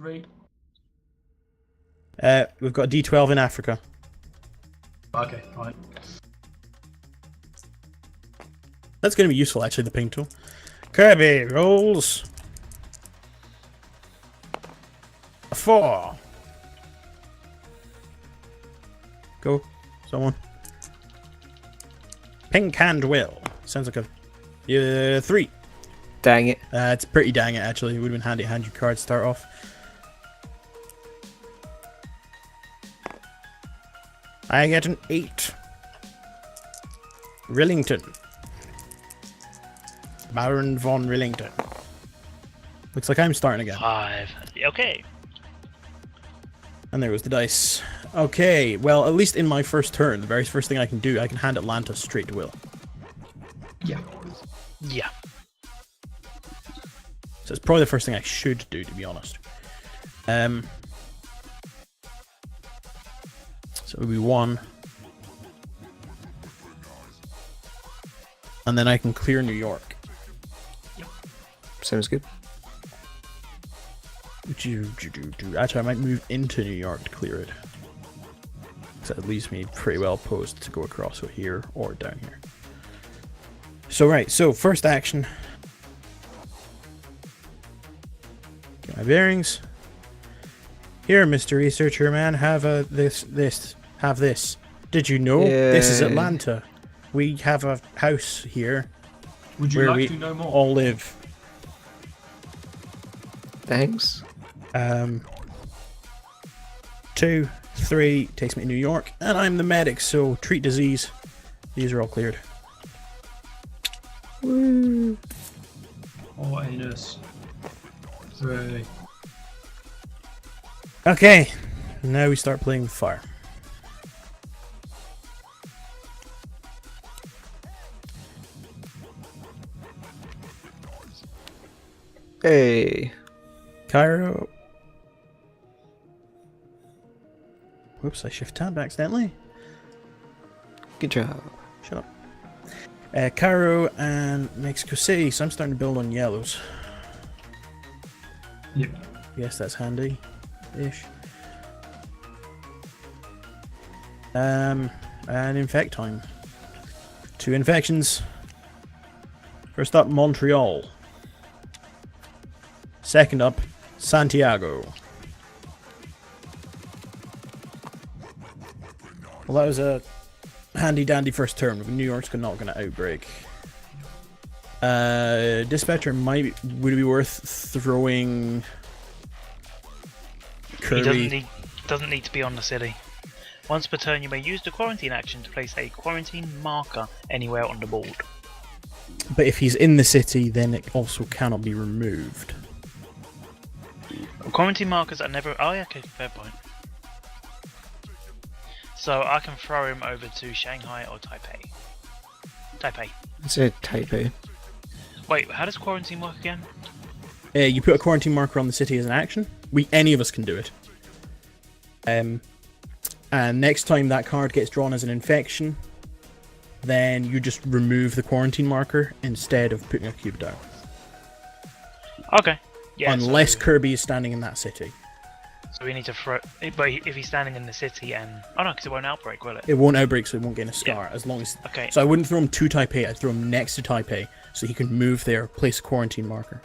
3. We've got a D12 in Africa. Okay, right. That's going to be useful, actually, the ping tool. Kirby rolls. A 4. Go, someone. Pink hand will. Sounds like a 3. Dang it. It's pretty dang it, actually. It would have been handy to hand your card to start off. I get an 8. Rillington. Baron von Rillington. Looks like I'm starting again. 5. Okay. And there goes the dice. Okay, well, at least in my first turn, the very first thing I can do, I can hand Atlanta straight to Will. Yeah. Yeah. So it's probably the first thing I should do, to be honest. So it would be 1. And then I can clear New York. Sounds good. Actually, I might move into New York to clear it. So it leaves me pretty well posed to go across here or down here. So right, so first action. Get my bearings. Here, Mr. Researcher Man, have have this. Did you know? This is Atlanta. We have a house here. Would you where like we to know more? all live. Thanks. 2, 3 takes me to New York, and I'm the medic, so treat disease. These are all cleared. Woo. Oh, anus. 3. Okay, now we start playing with fire. Hey. Cairo. Whoops, I shift tab accidentally. Good job. Shut up. Cairo and Mexico City, so I'm starting to build on yellows. Yep. Yes, that's handy-ish. And infect time. 2 infections. First up, Montreal. Second up, Santiago. Well, that was a handy-dandy first turn. New York's not going to outbreak. Dispatcher would it be worth throwing Kirby? He doesn't need to be on the city. Once per turn, you may use the quarantine action to place a quarantine marker anywhere on the board. But if he's in the city, then it also cannot be removed. Quarantine markers are never... Oh, yeah, okay, fair point. So I can throw him over to Shanghai or Taipei. Taipei. It's a typo. Wait, how does quarantine work again? You put a quarantine marker on the city as an action. Any of us can do it. And next time that card gets drawn as an infection, then you just remove the quarantine marker instead of putting a cube down. Okay. Yeah, Unless so, Kirby is standing in that city. So we need to throw... But if he's standing in the city and... Oh no, because it won't outbreak, will it? It won't outbreak, so it won't gain a scar, Yeah. as long as... Okay. So I wouldn't throw him to Taipei, I'd throw him next to Taipei, so he can move there, place a quarantine marker.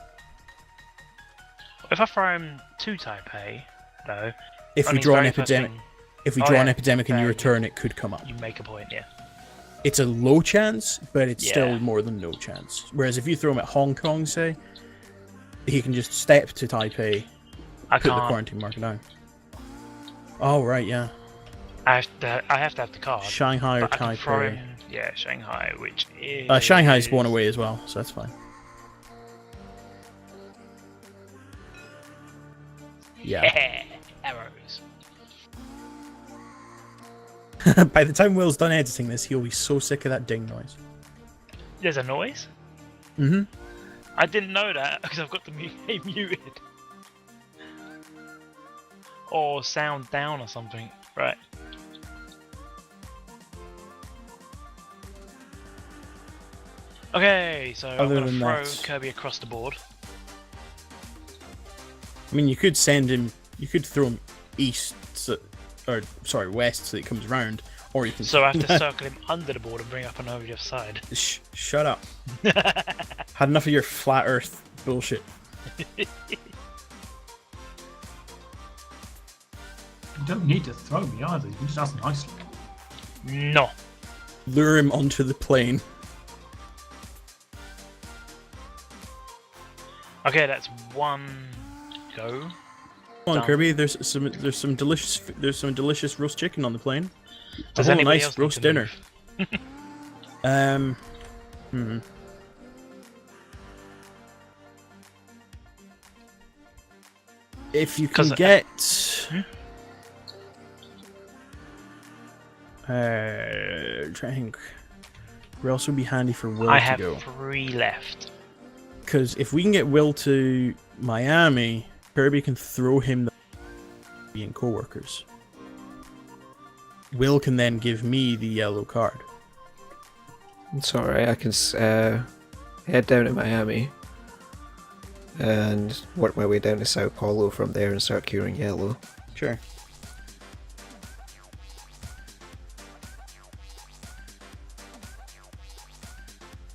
If I throw him to Taipei, though... If on we his draw an very first epidemic... thing, If we Oh, draw yeah. an epidemic in your turn, it could come up. you make a point, yeah. It's a low chance, but it's Yeah. still more than no chance. Whereas if you throw him at Hong Kong, say, he can just step to Taipei, I put the can't... quarantine marker down. Oh, right, yeah. I have to have the card. Shanghai or But I can throw Taipei. him... Yeah, Shanghai, which is... Shanghai's one away as well, so that's fine. Yeah. Yeah, arrows. By the time Will's done editing this, he'll be so sick of that ding noise. There's a noise? Mm-hmm. I didn't know that because I've got the game muted. Or sound down or something. Right. Okay, so I'm Other going to than throw that- Kirby across the board. I mean, you could send him. You could throw him east, or sorry, west, so that he comes round. Or you can. So I have to circle him under the board and bring up and over the other side. Shut up. Had enough of your flat Earth bullshit. You don't need to throw me either. You can just ask nicely. No. Lure him onto the plane. Okay, that's one go. Come on, Done. Kirby. There's some delicious roast chicken on the plane. Does A whole anybody nice else need roast to dinner. move? If you 'Cause, can get, try to think. Where else would be handy for Will I to have go? 3 left. Because if we can get Will to Miami, Kirby can throw him the being co-workers. Will can then give me the yellow card. It's alright, I can head down to Miami and work my way down to Sao Paulo from there and start curing yellow. Sure.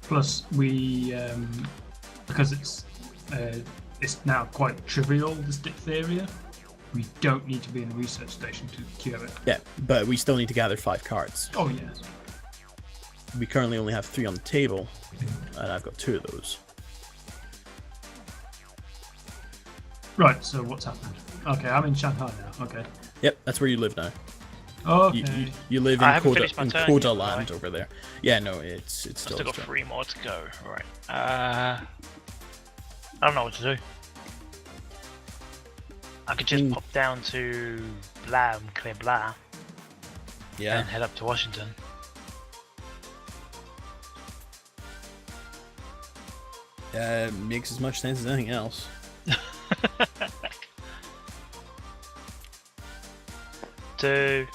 Plus, we because it's now quite trivial, this diphtheria. We don't need to be in a research station to cure it. Yeah, but we still need to gather 5 cards. Oh yes. We currently only have 3 on the table, and I've got 2 of those. Right. So what's happened? Okay, I'm in Shanghai now. Okay. Yep, that's where you live now. Okay. You live I in haven't finished my turn Coda yet, land have I? over there. Yeah, no, it's I've still. still got strong. 3 more to go. Right. I don't know what to do. I could just pop down to Blah and clear Blah Yeah. and head up to Washington. Makes as much sense as anything else. Two.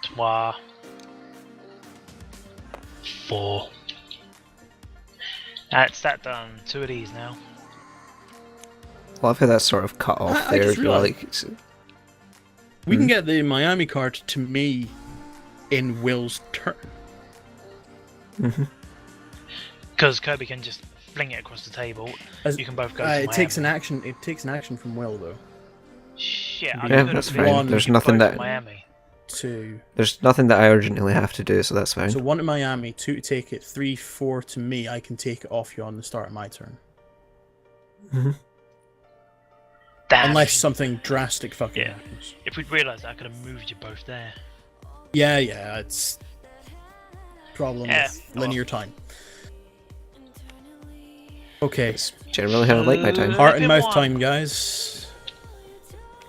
Trois. 4. That's that done. 2 of these now. I love how that's sort of cut off I there. just realised- Like, We can get the Miami card to me in Will's turn. Because Kirby can just fling it across the table. You can both go to It takes an Miami. action. It takes an action from Will though. Shit, I Yeah, could that's have fine. been There's both nothing to that- Miami. Two. there's nothing that I urgently have to do, so that's fine. So 1 to Miami, 2 to take it, 3, 4 to me. I can take it off you on the start of my turn. Damn. Unless something drastic fucking Yeah. happens. If we'd realised that, I could have moved you both there. Yeah, it's problem Yeah. with linear time. Okay, It's generally how I like my time. heart and Flip mouth one. time, guys.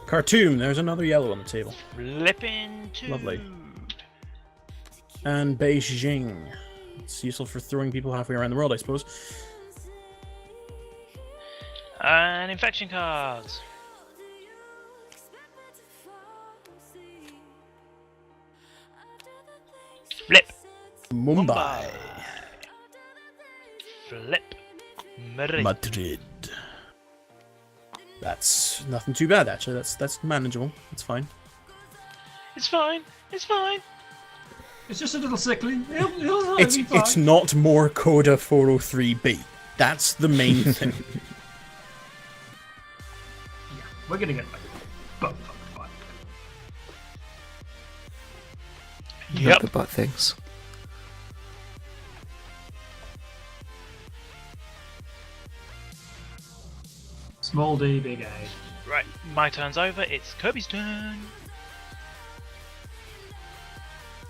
Cartoon, there's another yellow on the table. Flipping 2. Lovely. And Beijing. It's useful for throwing people halfway around the world, I suppose. And infection cards. Flip. Mumbai. Flip. Madrid. Madrid. That's nothing too bad, actually. That's manageable. It's fine. It's fine. It's fine. It's just a little sickly. It'll It's be fine. it's not more Coda 403B. That's the main thing. Yeah, we're gonna get back. But fine. Not Yep. the butt things. Small D, big A. Right, my turn's over. It's Kirby's turn.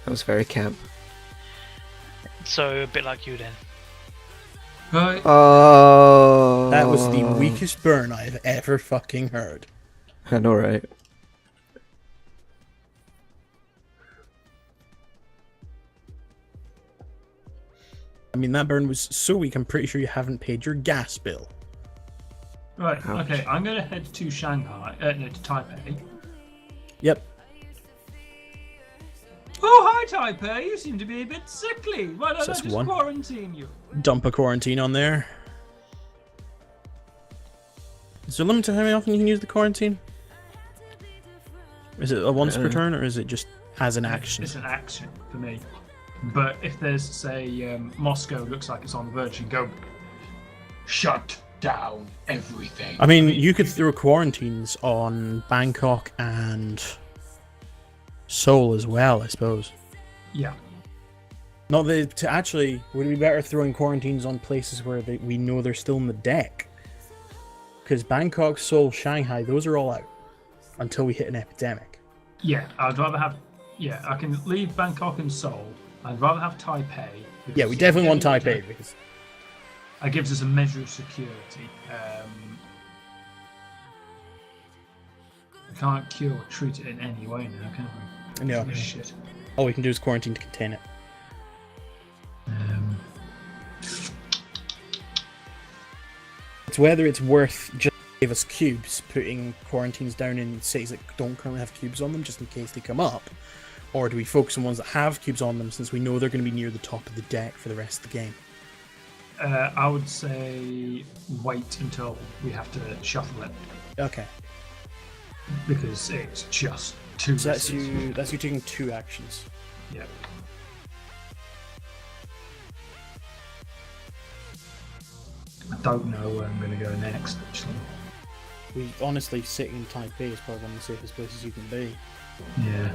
That was very camp. So a bit like you then. Right. Oh, That was the weakest burn I've ever fucking heard. I know, right? I mean, that burn was so weak, I'm pretty sure you haven't paid your gas bill. Right. Ouch. Okay. I'm gonna head to Shanghai. No, to Taipei. Yep. Oh, hi Taipei. You seem to be a bit sickly. Why don't So I that's just one. quarantine you? Dump a quarantine on there. Is there a limit to how often you can use the quarantine? Is it a once per turn, or is it just as an action? It's an action for me. But if there's, say, Moscow looks like it's on the verge, you go, shut down everything. I mean, you could throw quarantines on Bangkok and Seoul as well, I suppose. Yeah. Not that to actually, would it be better throwing quarantines on places where we know they're still in the deck? Because Bangkok, Seoul, Shanghai, those are all out until we hit an epidemic. Yeah, I'd rather have. Yeah, I can leave Bangkok and Seoul. I'd rather have Taipei. Yeah, we definitely want Taipei because that gives us a measure of security. We can't cure or treat it in any way now, can we? No. Shit. All we can do is quarantine to contain it. It's whether it's worth just give us cubes, putting quarantines down in cities that don't currently have cubes on them, just in case they come up, or do we focus on ones that have cubes on them, since we know they're going to be near the top of the deck for the rest of the game? I would say wait until we have to shuffle it. Okay. Because it's just too. So that's you taking 2 actions. Yeah. I don't know where I'm going to go next, actually. We honestly, sitting in Taipei is probably one of the safest places you can be. Yeah.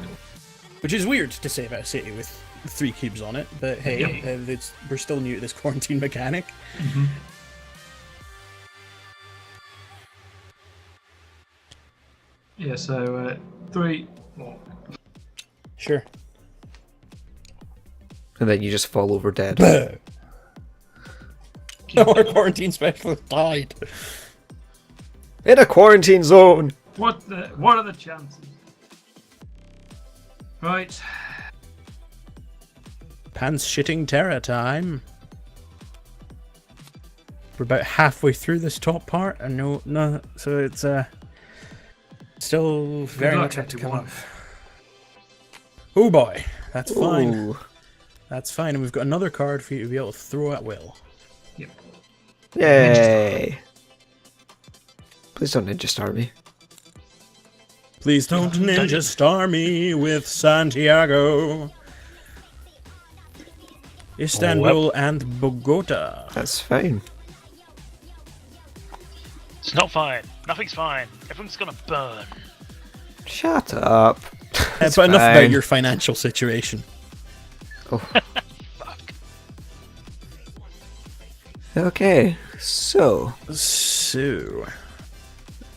Which is weird to say about a city with 3 cubes on it, but hey, we're still new to this quarantine mechanic. Mm-hmm. Yeah, so 3 more. Sure. And then you just fall over dead. No, our quarantine specialist died. In a quarantine zone! What are the chances? Right. Pants shitting terror time. We're about halfway through this top part, and no, so it's still very much up to come up. Oh boy, that's fine. Ooh. That's fine, and we've got another card for you to be able to throw at will. Yep. Yay! Please don't Ninja Star me. Please don't Ninja Star me with Santiago, Istanbul, and Bogota. That's fine. It's not fine. Nothing's fine. Everything's gonna burn. Shut up. But enough about your financial situation. Oh. Fuck. Okay, so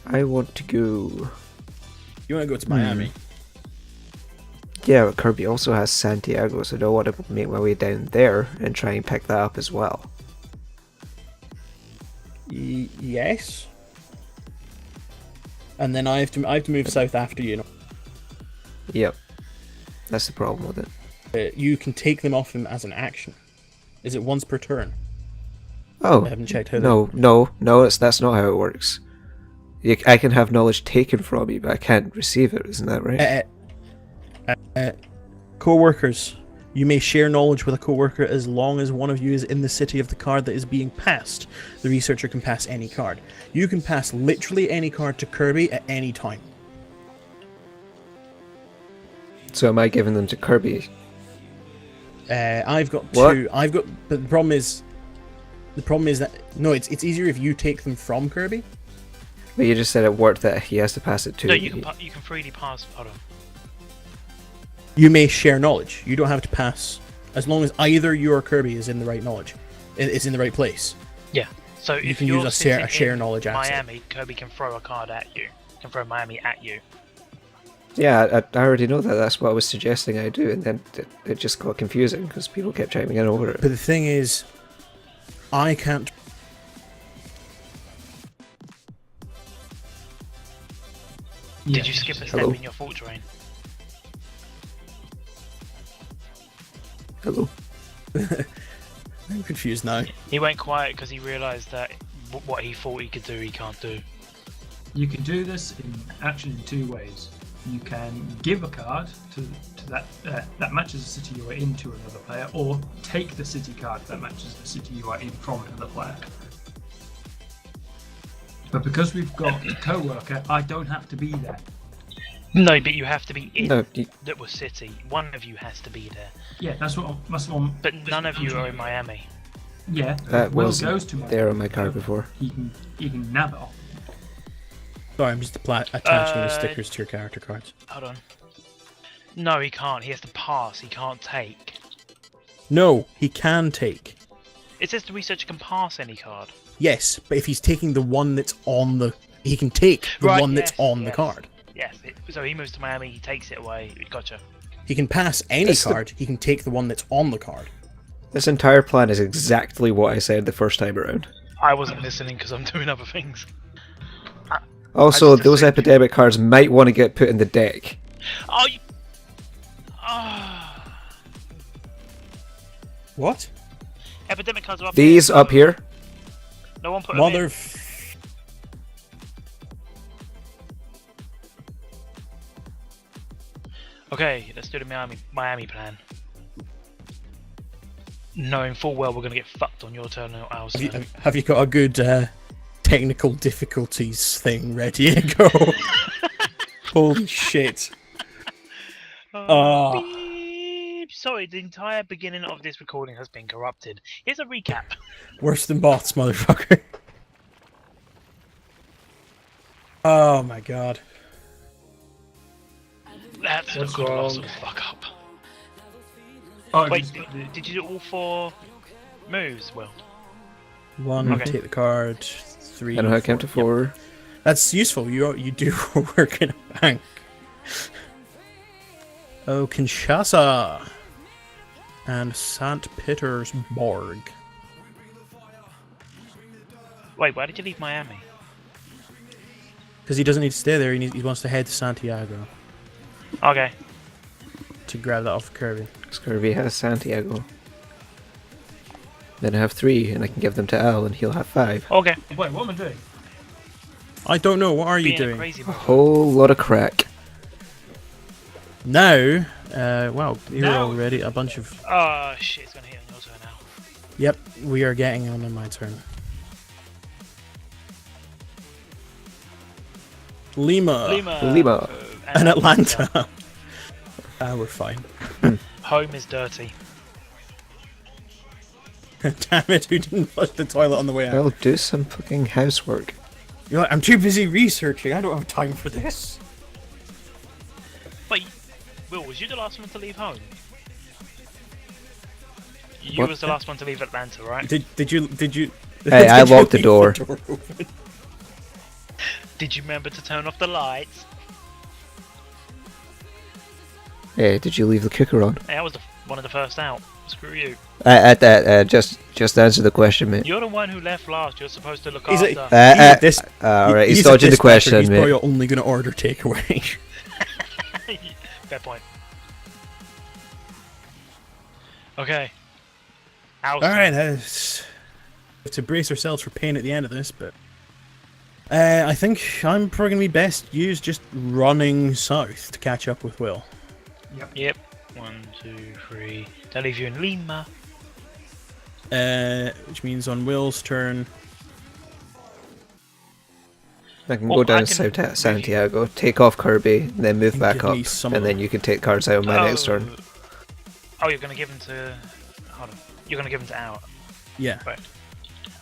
I want to go. You want to go to Miami? Yeah, but Kirby also has Santiago, so I don't want to make my way down there and try and pick that up as well. Yes. And then I have to move south after you. Yep, that's the problem with it. You can take them off him as an action. Is it once per turn? Oh, I haven't checked how. No, that's not how it works. I can have knowledge taken from me, but I can't receive it. Isn't that right? Co-workers. You may share knowledge with a co-worker as long as one of you is in the city of the card that is being passed. The researcher can pass any card. You can pass literally any card to Kirby at any time. So am I giving them to Kirby? I've got What? 2. But the problem is that no, it's easier if you take them from Kirby. But you just said it worked that he has to pass it to No, me. you can freely pass. Hold on. You may share knowledge. You don't have to pass as long as either you or Kirby is in the right knowledge. Is in the right place. Yeah. So You if can you're use a share in knowledge asset. Miami, Kirby can throw a card at you. Can throw Miami at you. Yeah, I already know that. That's what I was suggesting I do, and then it just got confusing because people kept chiming in over it. But the thing is, I can't. Yeah. Did you skip a step Hello? in your thought train? Hello? I'm confused now. He went quiet because he realised that what he thought he could do, he can't do. You can do this in action in 2 ways. You can give a card to that matches the city you are in to another player, or take the city card that matches the city you are in from another player. But because we've got a co-worker, I don't have to be there. No, but you have to be in No, that was city. One of you has to be there. Yeah, that's what I'm. But none of you are in Miami. Yeah, that Will was goes to Miami. there on my card before. He can nab it off. Sorry, I'm just attaching the stickers to your character cards. Hold on. No, he can't. He has to pass. He can't take. No, he can take. It says the researcher can pass any card. Yes, but if he's taking the one that's on the... He can take the Right, one that's yes, on the yes. card. Yes. So he moves to Miami. He takes it away. Gotcha. He can pass any That's the- card, he can take the one that's on the card. This entire plan is exactly what I said the first time around. I wasn't listening because I'm doing other things. Also, I just those assumed- epidemic cards might want to get put in the deck. Oh, you... Ah. What? Epidemic cards are up These here. up here. No one put them in. Okay, let's do the Miami plan. Knowing full well we're gonna get fucked on your turn or ours. Have you got a good technical difficulties thing ready to go? Holy shit. Oh. Beep. Sorry, the entire beginning of this recording has been corrupted. Here's a recap. Worse than bots, motherfucker. Oh my god. That's What's a colossal wrong? fuck up. Oh, Wait, just- did you do all 4 moves, Will? 1, Okay. take the card. 3. I know how to count to 4. Yep. That's useful. You do work in a bank. Oh, Kinshasa and St. Petersburg. Wait, why did you leave Miami? Because he doesn't need to stay there. He wants to head to Santiago Okay. to grab that off Kirby. Kirby has Santiago. Then I have 3, and I can give them to Al, and he'll have 5. Okay. Wait, what am I doing? I don't know. What are you Being a doing crazy A motherfucker. whole lot of crack. now? Well, you're Now- already a bunch of. Oh shit, it's gonna hit on your turn now. Yep, we are getting on my turn. Lima, Lima. and Atlanta. We're fine. Home is dirty. Damn it! Who didn't flush the toilet on the way out? Well, do some fucking housework. You're like, I'm too busy researching. I don't have time for this. Wait, Will, was you the last one to leave home? You What? was the last one to leave Atlanta, right? Did you? Hey, I did you locked the leave door. open? Did you remember to turn off the lights? Hey, did you leave the cooker on? Hey, I was one of the first out. Screw you. Just answer the question, mate. You're the one who left last. You're supposed to look He's a- after. Alright, he's He's a dodging the dispatcher, question, He's mate. probably only going to order takeaway. Fair point. Okay. Al's All right, turn. we have to brace ourselves for pain at the end of this, but I think I'm probably going to be best used just running south to catch up with Will. Yep. 1, 2, 3. They'll leave you in Lima. Which means on Will's turn, I can Well, go down I to can- Santiago, take off Kirby, then move And back give up, me some and of then you can take cards out on my next turn. Oh, you're gonna give them to. Hold on. You're gonna give them to Al. yeah, Right.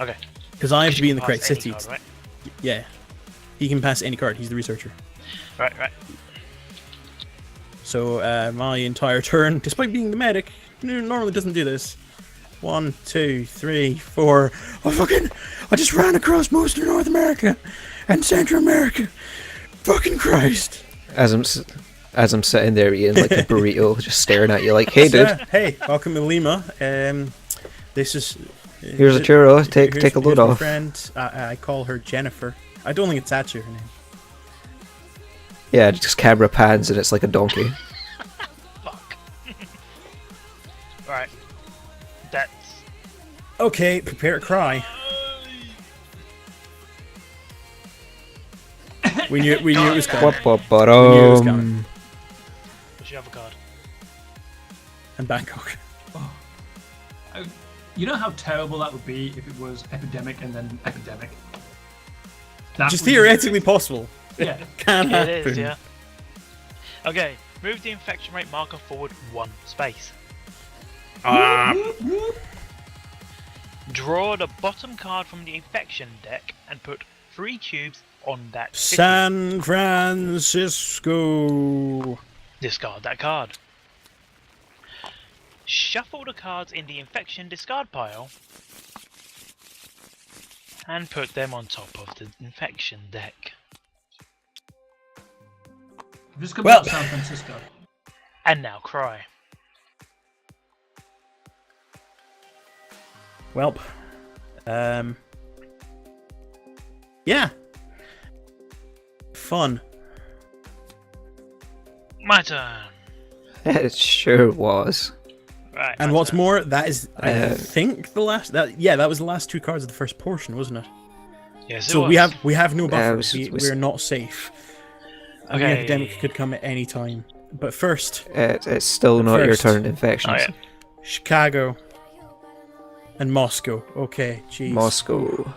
Okay. because I have to You be can in the correct pass any city. card, right? Yeah, he can pass any card. He's the researcher. Right. So my entire turn, despite being the medic, normally doesn't do this. 1, 2, 3, 4. I just ran across most of North America and Central America. Fucking Christ! As I'm sitting there eating like a burrito, just staring at you like, hey dude, Hey, welcome to Lima. This is. here's a churro, take a here's load my off. friend. I call her Jennifer. I don't think it's actually her name. Yeah, just camera pans and it's like a donkey. Fuck. Right. That's. Okay, prepare to cry. We knew it was coming. Ba-ba-ba-dum. What's your other card? And Bangkok. You know how terrible that would be if it was epidemic and then epidemic. That Just would be- theoretically possible. Yeah. Can happen. It is, yeah. Okay, move the infection rate marker forward 1 space. Draw the bottom card from the infection deck and put 3 cubes on that city. San Francisco. Discard that card. Shuffle the cards in the infection discard pile and put them on top of the infection deck. Just come Well- back to San Francisco. And now cry. Welp. Yeah. Fun. My turn. It sure was. Right. And my what's turn. more, that is, I Uh, think, the last. That was the last 2 cards of the first portion, wasn't it? Yes, it So was. we have no buffer. was- We're not safe. And the Okay. epidemic could come at any time. But first, It's still not your First. turn, infections. Oh, yeah. Chicago and Moscow. Okay, jeez. Moscow.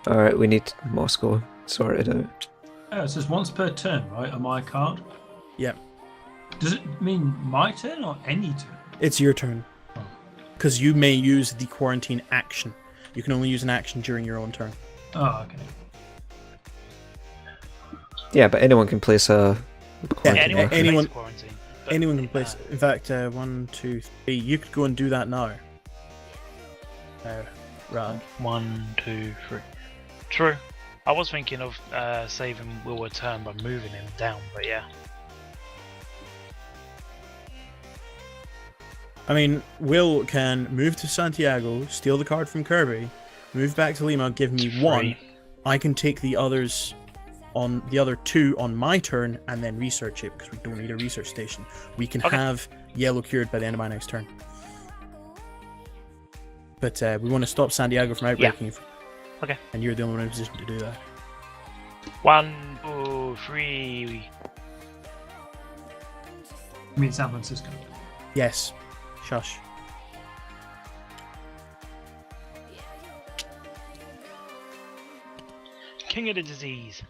Alright, we need Moscow sorted out. Oh, it says once per turn, right? On my card. Yep, Does it mean my turn or any turn? it's your turn. Because you may use the quarantine action. You can only use an action during your own turn. Oh, okay. Yeah, but anyone can place a Yeah, quarantine Anyone marker. can anyone- place a quarantine. but, Anyone can place. In fact, 1, 2, 3. You could go and do that now. Right. 1, 2, 3. True. I was thinking of saving Will a turn by moving him down, but yeah. I mean, Will can move to Santiago, steal the card from Kirby, move back to Lima, give me 1. I can take the others on the other 2 on my turn and then research it because we don't need a research station. We can Okay. have yellow cured by the end of my next turn. But we want to stop Santiago from outbreaking. Okay. And you're the only one in a position to do that. 1, 2, 3. I mean San Francisco. Yes. Shush. King of the disease.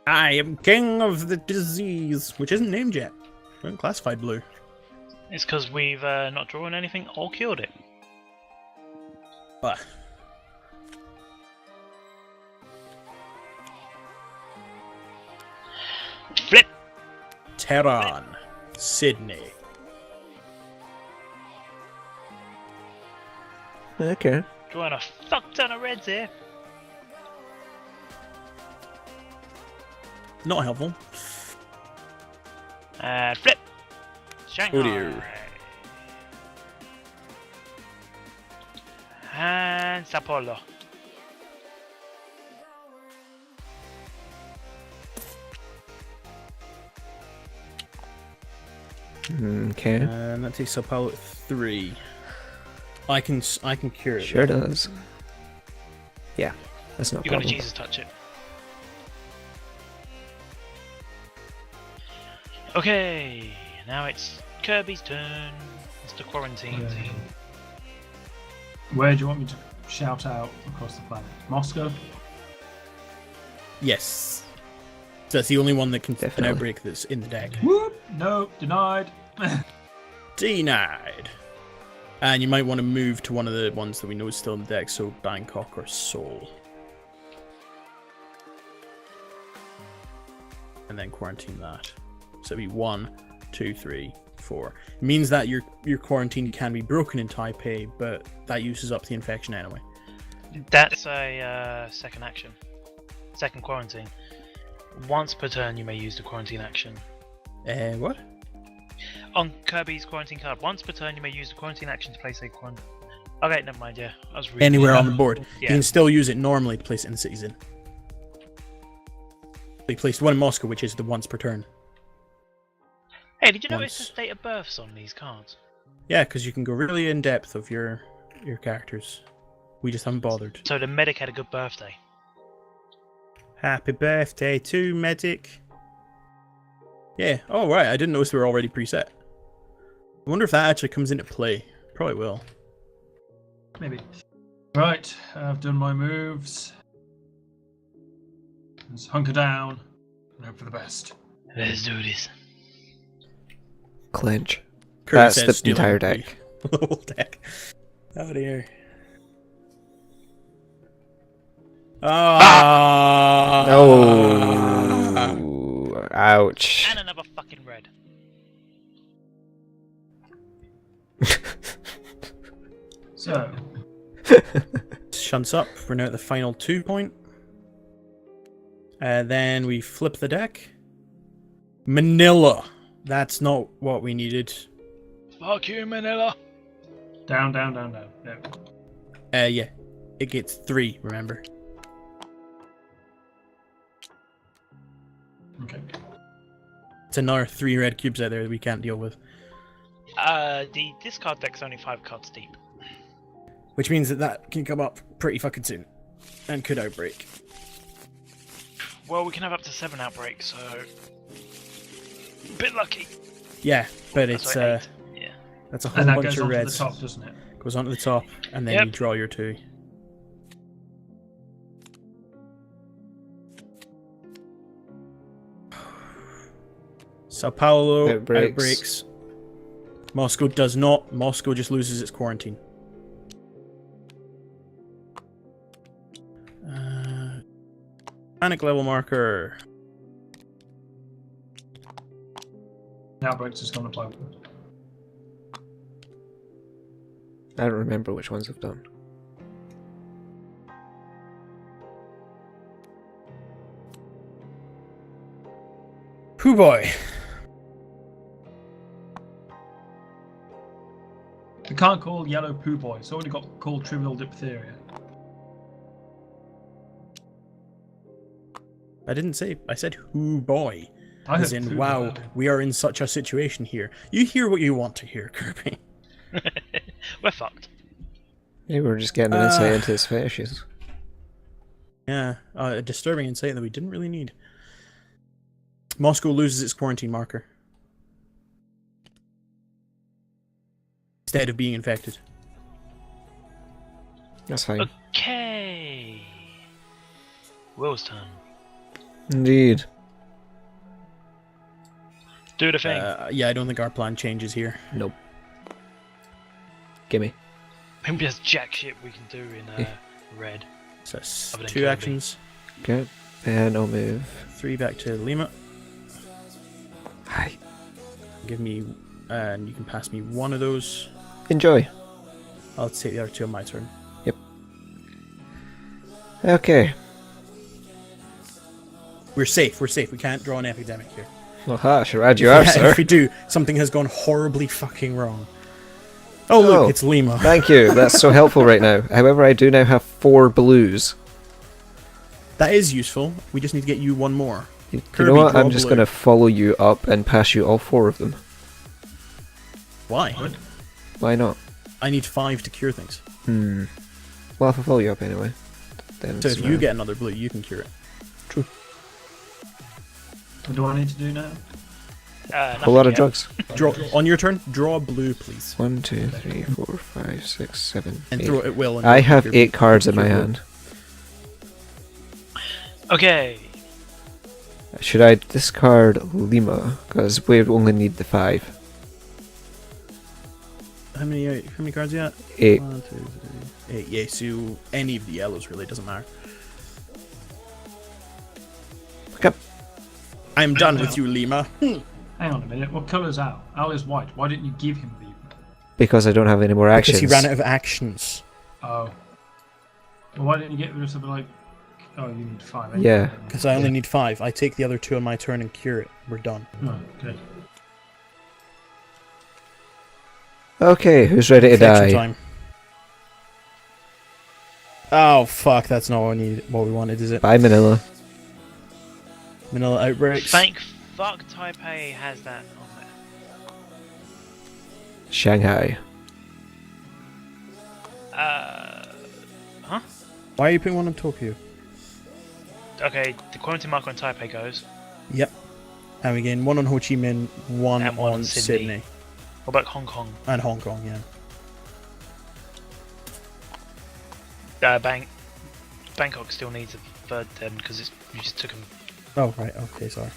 I am king of the disease, which isn't named yet. We haven't classified blue. It's because we've not drawn anything or cured it. But Flip! Tehran, Sydney. Okay. Drawing a fuck ton of reds here. Not helpful. And flip! Shanghai. Oh dear. And Sao Paulo. Okay. And that takes Sao Paulo at 3. I can cure it. Sure does. Yeah, that's not a You're gonna problem. Jesus touch it. Okay, now it's Kirby's turn. It's the quarantine Yeah. team. Where do you want me to shout out across the planet? Moscow? Yes. So that's the only one that can fit an Definitely. outbreak that's in the deck. Whoop! No, denied. Denied. And you might want to move to one of the ones that we know is still in the deck, so Bangkok or Seoul. And then quarantine that. So it'd be 1, 2, 3, 4. It means that your quarantine can be broken in Taipei, but that uses up the infection anyway. That's a second action. Second quarantine. Once per turn, you may use the quarantine action. What? On Kirby's quarantine card, once per turn, you may use the quarantine action to place a quarantine. Okay, never mind. Yeah, I was reading. Anywhere on the board. You Yeah. can still use it normally to place it in the cities in. They placed one in Moscow, which is the once per turn. Hey, did you notice Once. the date of births on these cards? Yeah, because you can go really in depth of your characters. We just haven't bothered. So the medic had a good birthday. Happy birthday to Medic. Yeah. Oh right, I didn't notice they were already preset. I wonder if that actually comes into play. Probably will. Maybe. Right, I've done my moves. Let's hunker down and hope for the best. Let's do this. Clench. Kirby That's says the steal entire it. deck. The whole deck. Oh dear. Ah! Oh, ouch. And another fucking red. So, Shunts up. We're now at the final 2 point. Then we flip the deck. Manila. That's not what we needed. Fuck you, Manila. down, down, down, down. No. Yeah. It gets 3, remember? Okay. It's another 3 red cubes out there that we can't deal with. The discard deck's only 5 cards deep. Which means that can come up pretty fucking soon. And could outbreak. Well, we can have up to 7 outbreaks, so... Bit lucky. Yeah, but That's it's like 8. Yeah. that's a whole And that bunch goes of onto the reds. top, doesn't it? Goes onto the top, and then Yep. you draw your 2. Sao Paulo outbreaks. Moscow does not. Moscow just loses its quarantine. Panic level marker. Now breaks is going to apply. I don't remember which ones I've done. Pooh boy. We can't call yellow poo boy. It's already got called trivial diphtheria. I didn't say. I said who boy. I As heard in, poo wow, boy. we are in such a situation here. You hear what you want to hear, Kirby. We're fucked. Maybe we're just getting an insight into his fetishes. Yeah, a disturbing insight that we didn't really need. Moscow loses its quarantine marker. Instead of being infected. That's fine. Okay. Will's turn. Indeed. Do the thing. Yeah, I don't think our plan changes here. Nope. Gimme. Maybe there's jack shit we can do in red. So that's Other than 2 Kirby. actions. Okay. And I'll move. 3 back to Lima. Hi. Give me, and you can pass me 1 of those. Enjoy. I'll take the other 2 on my turn. Okay. We're safe. We can't draw an epidemic here. Well, ha, sure, as you are, sir. If we do, something has gone horribly fucking wrong. Oh, look, Oh. it's Lima. Thank you. That's so helpful right now. However, I do now have 4 blues. That is useful. We just need to get you 1 more. You Kirby, know what? draw I'm just blue. going to follow you up and pass you all 4 of them. Why? What? Why not? I need 5 to cure things. Well, if I follow you up anyway. Then So it's if you get another blue, you can cure it. True. What do I need to do now? A whole lot of drugs. Draw on your turn. Draw blue, please, 1, 2, 3, 4, 5, 6, 7, and 8. throw it at will. And I you'll have cure 8 blue. cards in my Cure blue. hand. Okay. Should I discard Lima? Because we only need the 5. How many cards you got? 8. 1, 2, 3, 8. Yeah, so any of the yellows really doesn't matter. Okay. I'm done with you, Lima. Hang on a minute. What colour's Al? Al is white. Why didn't you give him the... Because I don't have any more actions. Because he ran out of actions. Oh. Well, why didn't you get rid of something like... Oh, you need 5. ain't Yeah. you? Because I only need 5. I take the other 2 on my turn and cure it. We're done. Oh, good. Okay, who's ready to Infection die? time. Oh fuck! That's not what we need. What we wanted, is it? Bye, Manila. Manila outbreaks. Thank fuck Taipei has that on there. Shanghai. Huh? Why are you putting 1 on Tokyo? Okay, the quarantine marker on Taipei goes. Yep. And we gain 1 on Ho Chi Minh, 1 And 1 on on Sydney. Sydney. What about Hong Kong? And Hong Kong. Yeah. Bangkok still needs a third then, because you just took him. Oh, right, okay, sorry.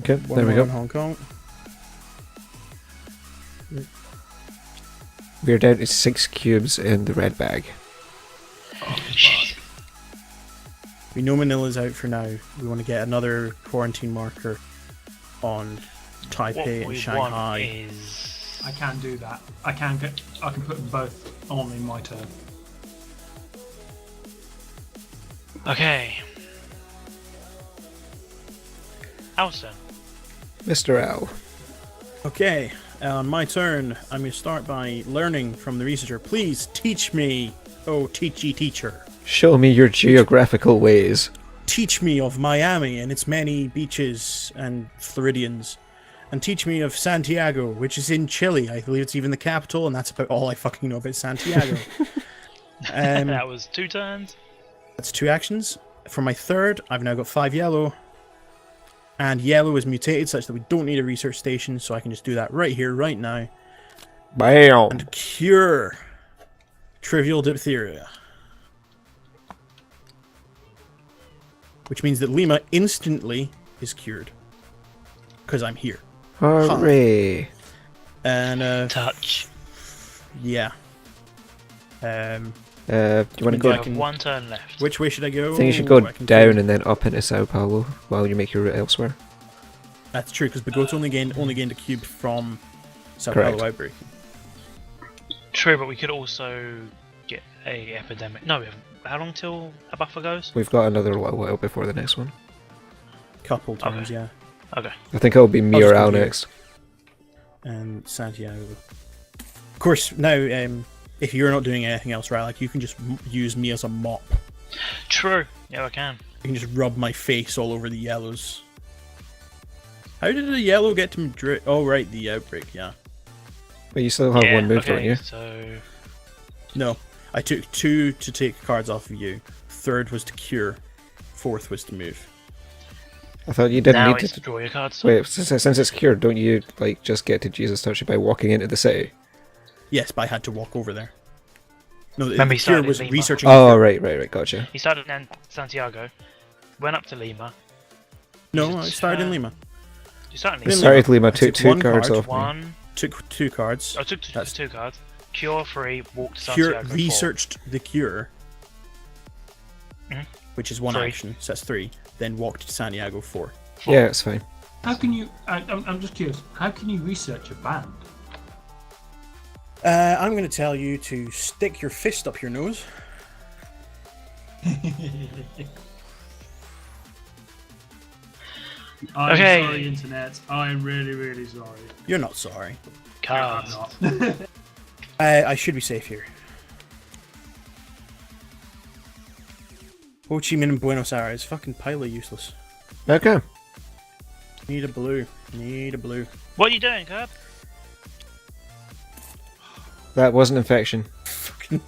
Okay, One there we more go. in Hong Kong. We're down to 6 cubes in the red bag. Oh, God. We know Manila's out for now. We want to get another quarantine marker on Taipei What and we Shanghai. want is... I can do that. I can put them both on in my turn. Okay. Alston. Mr. Owl. Okay, on my turn, I'm going to start by learning from the researcher. Please teach me, oh teachy teacher. Show me your geographical ways. Teach me of Miami and its many beaches and Floridians. And teach me of Santiago, which is in Chile. I believe it's even the capital, and that's about all I fucking know about Santiago. That was 2 turns. That's 2 actions. For my third, I've now got 5 yellow. And yellow is mutated such that we don't need a research station, so I can just do that right here, right now. Bam! And cure trivial diphtheria. Which means that Lima instantly is cured. Because I'm here. Hooray! And, Touch. yeah. Do you want to You go? have 1 turn left. Which way should I go? I think you should go I can down do- and then up into Sao Paulo while you make your route elsewhere. That's true, because Bagoto only gained a cube from Sao Correct. Paulo outbreak. True, but we could also get a epidemic. No, we haven't. How long till a buffer goes? We've got another while before the next one. Couple times, Okay. yeah. Okay. I think it'll be me I'll or just go Al here. next. And Santiago. Of course, now, if you're not doing anything else, Rilack, you can just use me as a mop. True. Yeah, I can. You can just rub my face all over the yellows. How did the yellow get to Madrid? Oh, right, the outbreak, yeah. But you still have Yeah, one move, okay, don't you? So No, I took 2 to take cards off of you. Third was to cure. Fourth was to move. I thought you didn't now need it's to. draw your cards. Wait, since it's cured, don't you like just get to Jesus Touch it by walking into the city? Yes, but I had to walk over there. No, Remember the he cure started was in Lima. researching. the Oh, cure. right, gotcha. He started in Santiago, went up to Lima. No, I started in Lima. You started in You Lima. Lima. started Lima, I took took 2 one cards card, off me. One. Took 2 cards. I took That's- 2 cards. Cure 3, walked to Cure Santiago. 4. researched the cure, Mhm. which is 1 3. action, so that's 3. Then walked to Santiago 4. Yeah, it's fine. How can you? I'm just curious. How can you research a band? I'm going to tell you to stick your fist up your nose. I'm Okay. sorry, internet. I'm really, really sorry. You're not sorry. No, I'm Cards. not. I should be safe here. Ho Chi Minh and Buenos Aires, fucking pilot useless. Okay. Need a blue. Need a blue. What are you doing, Kirb? That was an infection. Fucking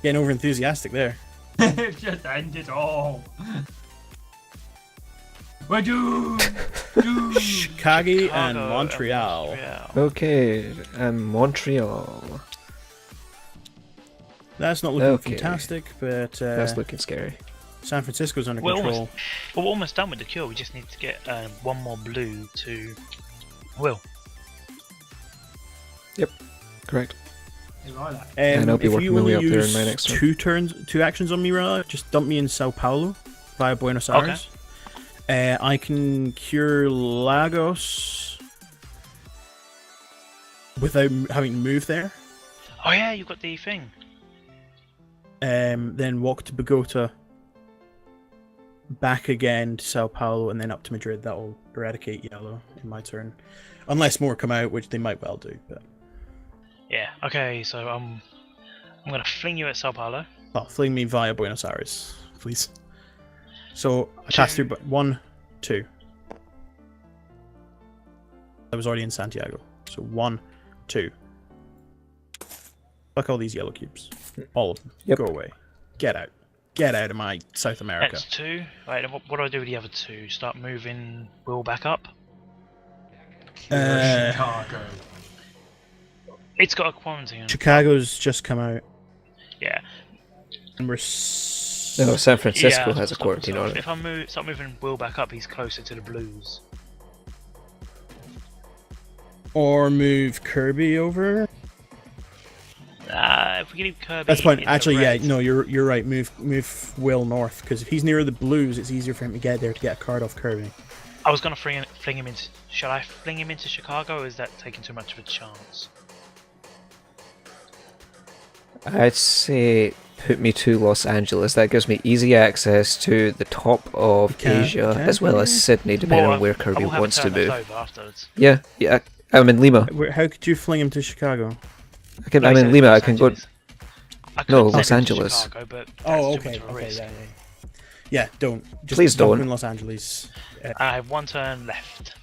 getting over enthusiastic there. Just end it all. We're doomed. Doomed. Chicago and Chicago Montreal. Montreal. Okay, Montreal. That's not looking Okay. fantastic, but That's looking scary. San Francisco's under We're control. almost, we're almost done with the cure. We just need to get 1 more blue to Will. Correct. You like that? And I'll be if working you my only way up there in use my next turn. 2 actions on me, Rilack, just dump me in Sao Paulo via Buenos Okay. Aires. I can cure Lagos without having to move there. Oh yeah, you got the thing. Then walk to Bogota, back again to Sao Paulo, and then up to Madrid. That'll eradicate yellow in my turn. Unless more come out, which they might well do. But Yeah. Okay, so I'm gonna fling you at Sao Paulo. fling me via Buenos Aires, please. So I pass through 1, 2. I was already in Santiago. So 1, 2. Fuck all these yellow cubes. All of them. Yep. Go away. Get out. Get out of my South America. That's 2. Right, and what do I do with the other 2? Start moving Will back up. Chicago. It's got a quarantine. Chicago's just come out. Yeah. And we're No, San Francisco Yeah, has a quarantine on it. If I start moving Will back up, he's closer to the blues. Or move Kirby over. If we can leave Kirby. That's fine. in the Actually, yeah, red- no, you're right. Move Will north, because if he's near the blues, it's easier for him to get there to get a card off Kirby. I was gonna fling him into. Shall I fling him into Chicago, or is that taking too much of a chance? I'd say put me to Los Angeles. That gives me easy access to the top of Asia, as well as Sydney, depending on where Kirby wants to move. Afterwards. Yeah, I'm in Lima. How could you fling him to Chicago? I'm in Lima. I can go. I No, could Los send him to Angeles. Chicago, but that's Oh, too much okay, of a okay, risk. yeah. Yeah, don't. Just Please dump don't. him in Los Angeles. I have one turn left.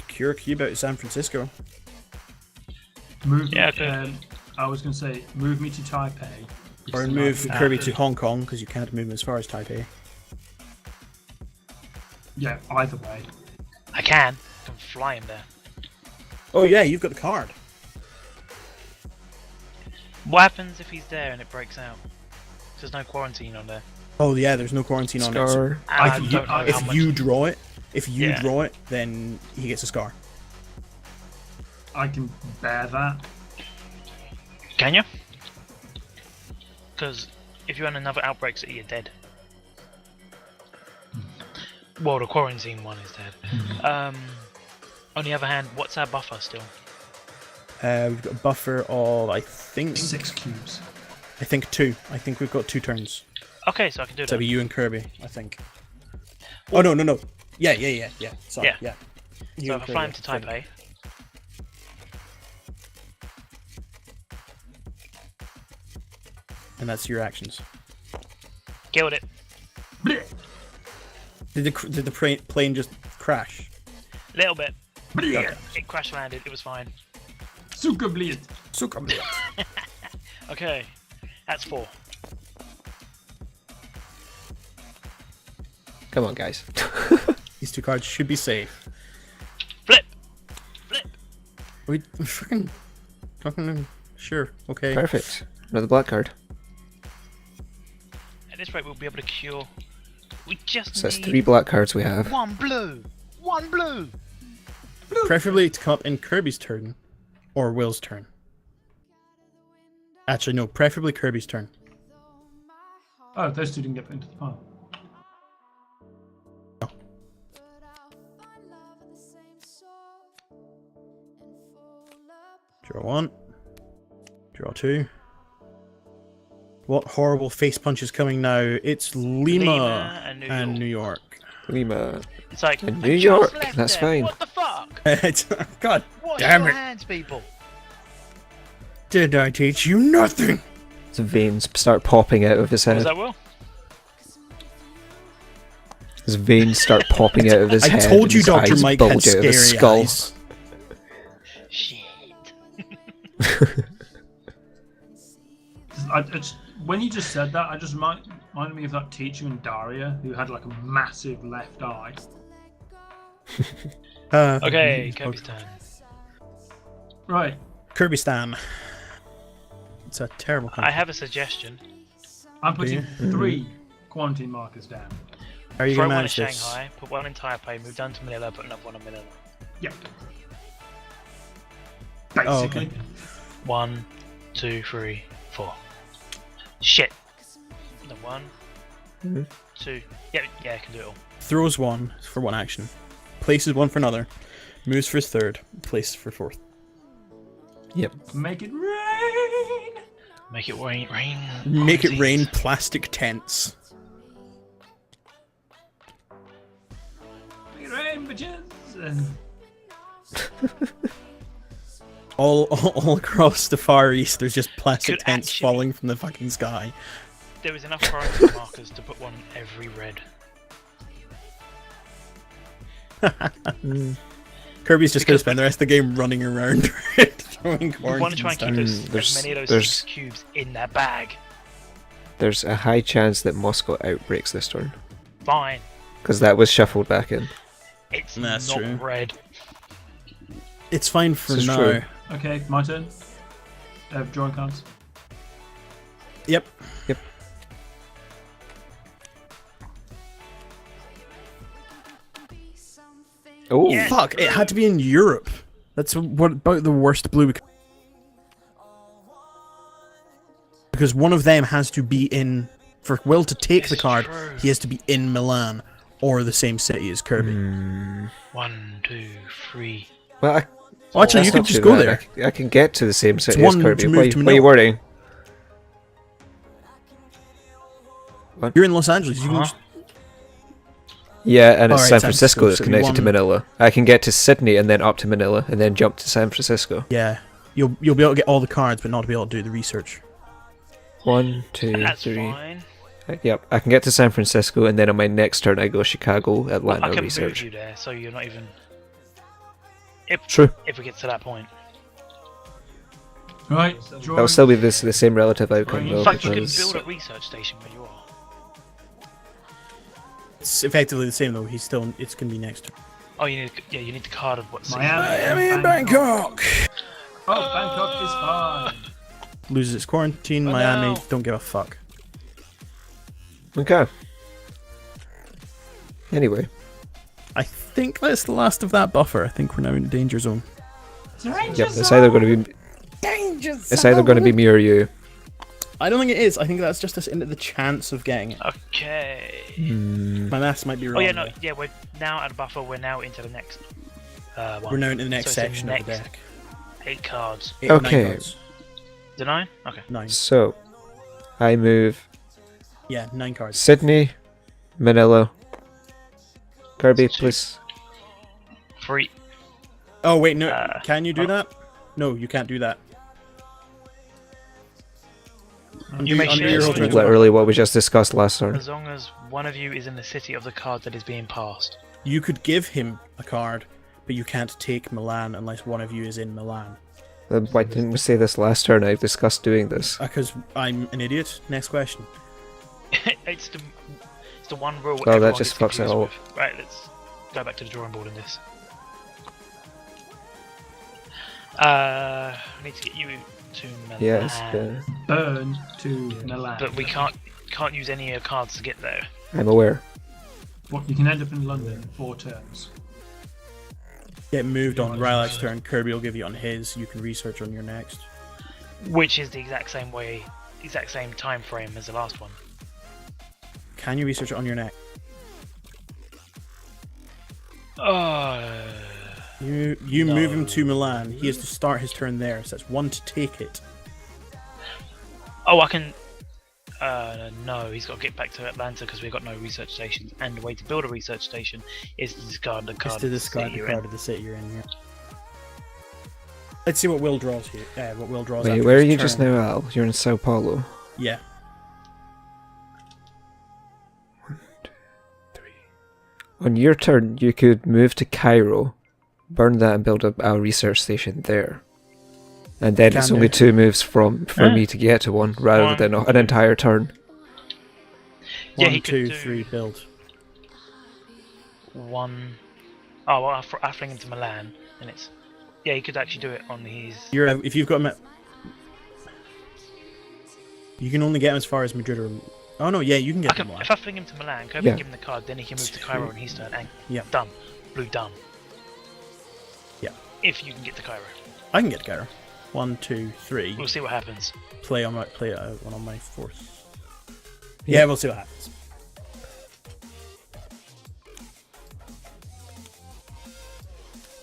Cure Cube out to San Francisco. Move. Yeah, okay. I was going to say, move me to Taipei. Or because move then I Kirby can- to Hong Kong, because you can't move him as far as Taipei. Yeah, either way. I can fly him there. Oh yeah, you've got the card. What happens if he's there and it breaks out? There's no quarantine on there. Oh yeah, there's no quarantine on it. So Scar. And I I can- don't know if how much. you draw it, Yeah. then he gets a scar. I can bear that. Can you? Because if you run another outbreak city, you're dead. Well, the quarantine one is dead. On the other hand, what's our buffer still? We've got a buffer of I think 6 cubes. 2. I think we've got 2 turns. Okay, so I can do So it'll that. be you and Kirby, I think. Oh no. Yeah. Sorry, Yeah. yeah. You So and if I fly him Kirby, to Taipei, and that's your actions. killed it. Blech. Did the plane just crash? Little bit. Blech. It crash landed. It was fine. Zuckerblät. Okay, that's 4. Come on, guys. These 2 cards should be safe. Flip. Are we freaking talking? Sure. Okay. Perfect. Another black card. At this rate, we'll be able to cure. We just So that's need 3 black cards we have. one blue. One blue. Preferably to come up in Kirby's turn, or Will's turn. Actually, no. Preferably Kirby's turn. Oh, those 2 didn't get put into the pile. Draw 1. Draw 2. What horrible face punch is coming now? It's Lima, and New York. Lima. It's like And I New just York, left that's there. fine. What the fuck? God Wash damn your it! hands, people. Did I teach you nothing? His veins start popping out of his Was head. that Will? His veins start popping out of his I head. told and you his Dr. eyes Mike had bulge out of his scary skull. eyes. Shit. When you just said that, I just reminded me of that teacher in Daria who had like a massive left eye. Okay, he's Kirby's turn. Right. Kirby Stan. It's a terrible I card. have a suggestion. I'm putting Yeah. 3 quarantine markers down. How are you Throw going to one in manage this? Shanghai, put one in Taipei, move down to Manila, put another one in Manila. Yep. Oh, Basically. okay. 1, 2, 3, 4. Shit. The 1, Mhm. 2. Yeah, I can do it all. Throws 1 for 1 action. Places 1 for another. Moves for his 3rd. Places for 4th. Yep. Make it rain. Make it rain. Make it quarantines. rain plastic tents. Make it rain, bitches. All across the Far East, there's just plastic Could tents actually- falling from the fucking sky. There was enough quarantine markers to put one in every red. Kirby's just going to Because- spend the rest of the game running around throwing We want to try and keep quarantine as There's- many of those there's- 6 cubes in their bag. There's a high chance that Moscow outbreaks this turn. Fine. Because that was shuffled back in. It's That's not true. red. It's fine for This is now. true. Okay, my turn. Drawing cards. Yep. Yep. Oh, Yes. Fuck! It had to be in Europe. That's what about the worst blue. Because one of them has to be in. For Will to take the It's card, true. he has to be in Milan or the same city as Kirby. 1, 2, 3. well, Oh, actually, that's you could not just too go bad. there. I can get to the same city as one Kirby. to Why move to are you Manila. worrying? You're in Los Angeles. You can Huh? just, Yeah, and it's Alright, San San Francisco Francisco, that's so connected to one- Manila. I can get to Sydney and then up to Manila and then jump to San Francisco. yeah. You'll be able to get all the cards, but not be able to do the research. 1, 2, That's 3. fine. Yep, I can get to San Francisco and then on my next turn I go Chicago, Atlanta, I can research. move you there, so you're not even. True. If we get to that point. Right. That'll still be the same relative outcome In though, In fact, you can because build a research station where you are. It's effectively the same though. It's gonna be next. Oh, you need the card of what city. Miami and Bangkok. Oh, Bangkok is fine. Loses its quarantine. Oh, Miami no. don't give a fuck. okay. Anyway, I think that's the last of that buffer. I think we're now in danger zone. yep, it's either going to be me or you. I don't think it is. I think that's just us into the chance of getting it. Okay. My maths might be wrong. Oh yeah, no, though. yeah, we're now at a buffer. We're now into the next one. We're now into the next So it's section the of the next deck. 8 cards. 8 or 9 Okay. cards. Is it 9? Okay. 9. So, I move Yeah, 9 cards. Sydney, Manila. Kirby, Two. please. 3. Oh wait, no. Can you do oh. that? No, you can't do that. You may share your this alternative- Literally what we just discussed last turn. As long as one of you is in the city of the card that is being passed. You could give him a card, but you can't take Milan unless one of you is in Milan. Why didn't we say this last turn? I discussed doing this. Because I'm an idiot. Next question. it's the one rule. Well, that everyone just gets fucks it confused all with. Right, let's go back to the drawing board in this. I need to get you to Milan. Yes, Burn to Milan. But we can't use any of your cards to get there. I'm aware. What, you can end up in London in 4 turns. Get moved on Rilack's turn. Kirby will give you on his. You can research on your next. Which is the exact same time frame as the last one. Can you research it on your next? You move him to Milan. He has to start his turn there. So that's 1 to take it. Oh, I can. No, he's got to get back to Atlanta because we've got no research stations. And the way to build a research station is to discard the card. Just to discard the card of the city you're in. Yeah. Let's see what Will draws here. What Will draws. Wait, after where are his you just turn. now, Al? You're in Sao Paulo. Yeah. 1, 2, 3. On your turn, you could move to Cairo, burn that and build a research station there. And then it's Can only do. 2 moves for me to get to one, rather than an entire turn. Yeah, 1, he could 2, do- 3, build. 1. Oh, well, I fling him to Milan, and it's. Yeah, he could actually do it on his. If you've got him at, you can only get him as far as Madrid or. Oh no, yeah, you can get him. If I fling him to Milan, Kirby Yeah. give him the card, then he can move to Cairo on his turn, and Yeah. done. Blue done. Yeah. If you can get to Cairo. I can get to Cairo. 1, 2, 3. We'll see what happens. Play one on my 4th. Yeah, we'll see what happens.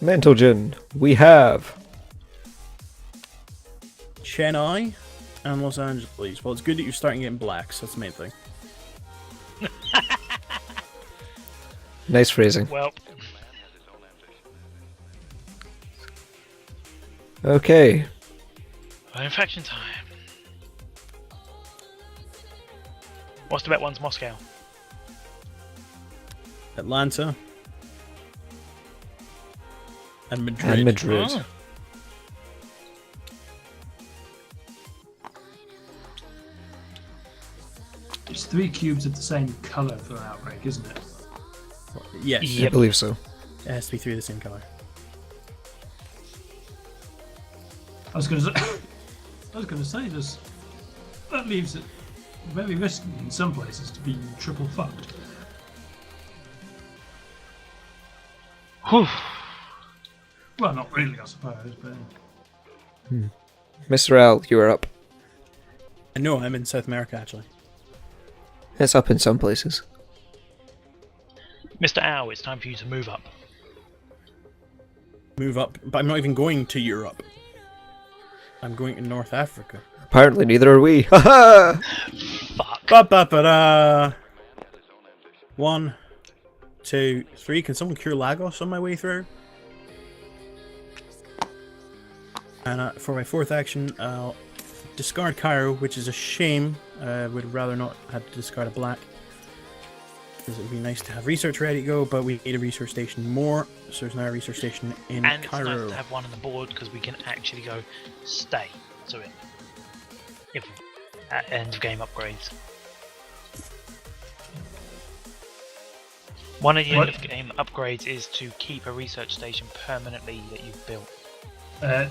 Mental Gin, we have Chennai and Los Angeles. Well, it's good that you're starting getting blacks. That's the main thing. nice phrasing. Well, Okay, infection time. What's the bet one's Moscow? Atlanta and Madrid. Oh. It's 3 cubes of the same colour for an outbreak, isn't it? Yes, I Yep. believe so. it has to be 3 of the same color. I was gonna say, there's that leaves it very risky in some places to be triple fucked. Whew. Well, not really, I suppose, but Mr. L, you are up. No, I'm in South America actually. It's up in some places. Mr. Ow, it's time for you to move up. Move up, but I'm not even going to Europe. I'm going to North Africa. Apparently, neither are we. Haha! Fuck. Ba-ba-ba-da. 1, 2, 3. Can someone cure Lagos on my way through? And for my fourth action, I'll discard Cairo, which is a shame. Would rather not have to discard a black. Because it would be nice to have research ready to go, but we need a research station more. So there's now a research station in And Cairo. it's nice to have one on the board because we can actually go stay to it. If at end of game upgrades. One of the end of game upgrades is to keep a research station permanently that you've built.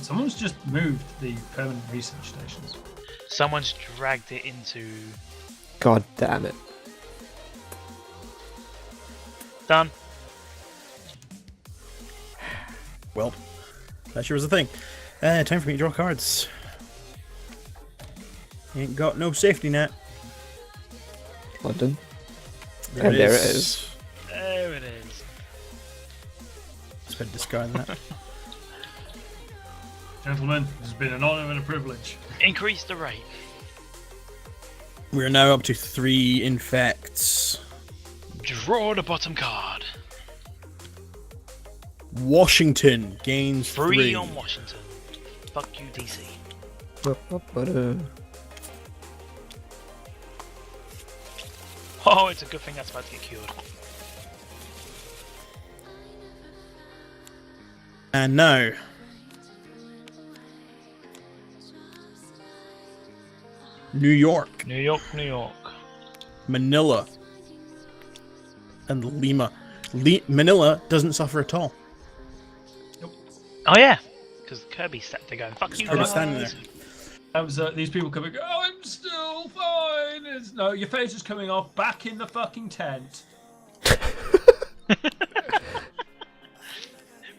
someone's just moved the permanent research stations. Someone's dragged it into... God damn it. Done. Well, that sure was the thing. Time for me to draw cards. Ain't got no safety net. London. There And it there is. it is. There it is. Let's better discard that. Gentlemen, this has been an honour and a privilege. Increase the rate. We're now up to 3 infects. Draw the bottom card. Washington gains 3 3. on Washington. Fuck you, DC. Oh, it's a good thing that's about to get cured. And now, New York, New York, New York. Manila, and Lima. Manila doesn't suffer at all. Oh yeah, because Kirby sat there going, fuck you Kirby's guys. standing there. That was these people coming. Oh, I'm still fine. No, your face is coming off. Back in the fucking tent.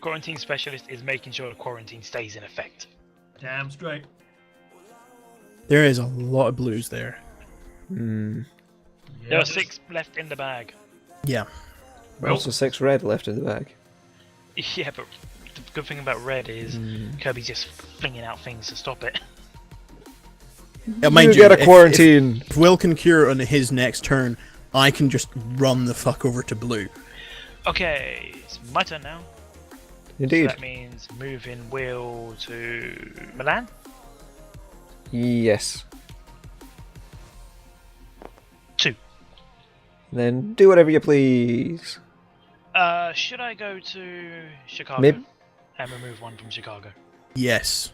Quarantine specialist is making sure the quarantine stays in effect. Damn straight. There is a lot of blues there. Hmm. There are 6 left in the bag. Yeah. Also 6 red left in the bag. Yeah, but the good thing about red is Kirby's just flinging out things to stop it. Mind you get a if- quarantine. If Will can cure on his next turn, I can just run the fuck over to blue. Okay, it's my turn now. Indeed. So that means moving Will to Milan. Yes. 2. Then do whatever you please. Should I go to Chicago Maybe. and remove 1 from Chicago? Yes.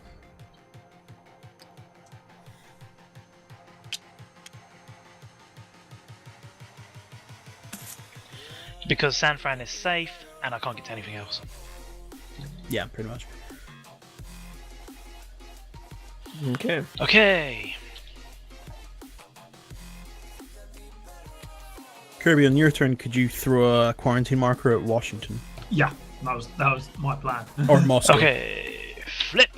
Because San Fran is safe and I can't get to anything else. Yeah, pretty much. Okay. Okay. Kirby, on your turn, could you throw a quarantine marker at Washington? Yeah, that was my plan. Or Moscow? Okay. Flip.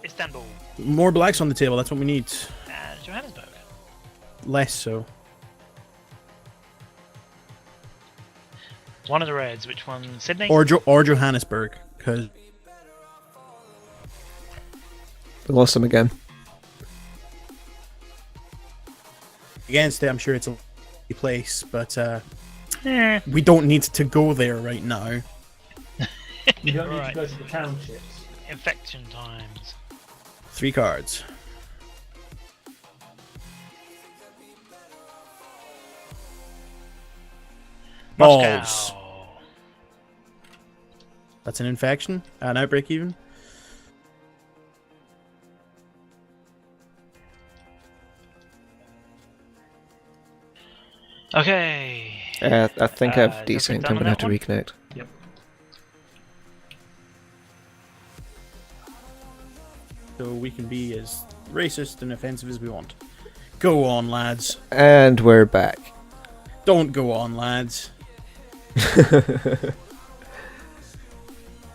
Istanbul. More blacks on the table, that's what we need. And Johannesburg. Less so. One of the reds. Which one? Sydney? Or Johannesburg, because We lost him again. against it, I'm sure it's a place, but Eh. we don't need to go there right now. You don't need Right. to go to the townships. Infection times. 3 cards. Balls. Moscow. That's an infection? An outbreak even? Okay. I think I've is desynced. done I'm on gonna have to that one? reconnect. Yep. So we can be as racist and offensive as we want. Go on, lads. And we're back. Don't go on, lads.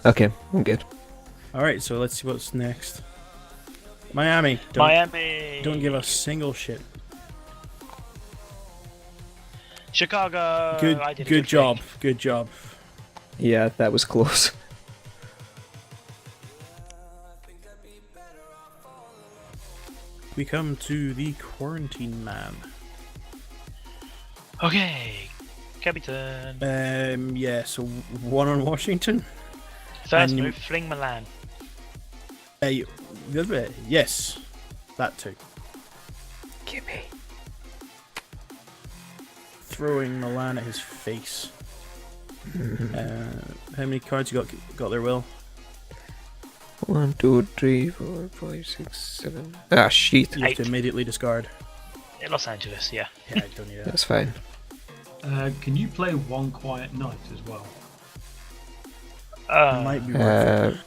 Okay, I'm good. Alright, so let's see what's next. Miami. Don't give a single shit. Chicago. I did a Good job. thing. Good job. Yeah, that was close. We come to the quarantine man. Okay, Captain. Yeah, so one on Washington. First and- move, fling Milan. Yes, that too. Gimme. Throwing Milan at his face. How many cards you got there, Will? 1, 2, 3, 4, 5, 6, 7. Ah, shit. You have to immediately discard. Los Angeles, yeah. Yeah, I don't need that. That's fine. Can you play One Quiet Night as well? Might be worth it.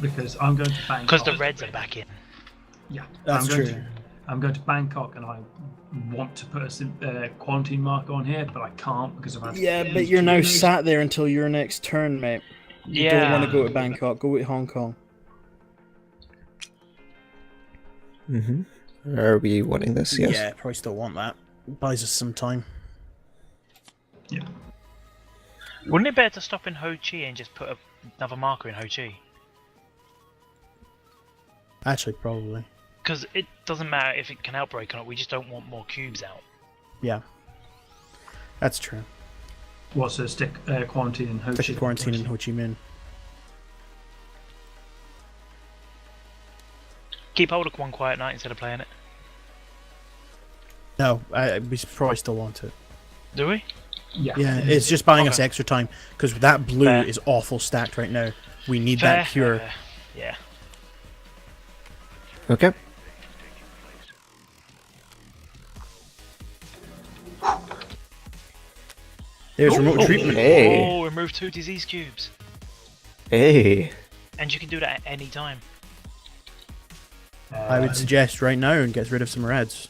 Because I'm going to Bangkok. Because the Reds are back in. Yeah, That's true. I'm going to Bangkok, and I want to put a quarantine marker on here, but I can't because I've had. Yeah, but you're now sat there until your next turn, mate. You don't want to go to Bangkok. Go to Hong Kong. Are we wanting this? Yes. Yeah, probably still want that. Buys us some time. Yeah. Wouldn't it be better to stop in Ho Chi and just put another marker in Ho Chi? Actually, probably. Because it doesn't matter if it can outbreak or not, we just don't want more cubes out. Yeah. That's true. What's a stick quarantine in Ho Chi? Stick quarantine in Ho Chi Minh. Keep hold of One Quiet Night instead of playing it. No, we probably still want it. Do we? Yeah. Yeah, it's just buying us Okay. extra time because that blue Fair. is awful stacked right now. We need Fair, that cure. fair. Yeah. Okay. There's remote treatment. Hey. Oh, remove 2 disease cubes. Hey. And you can do that at any time. I would suggest right now and get rid of some reds.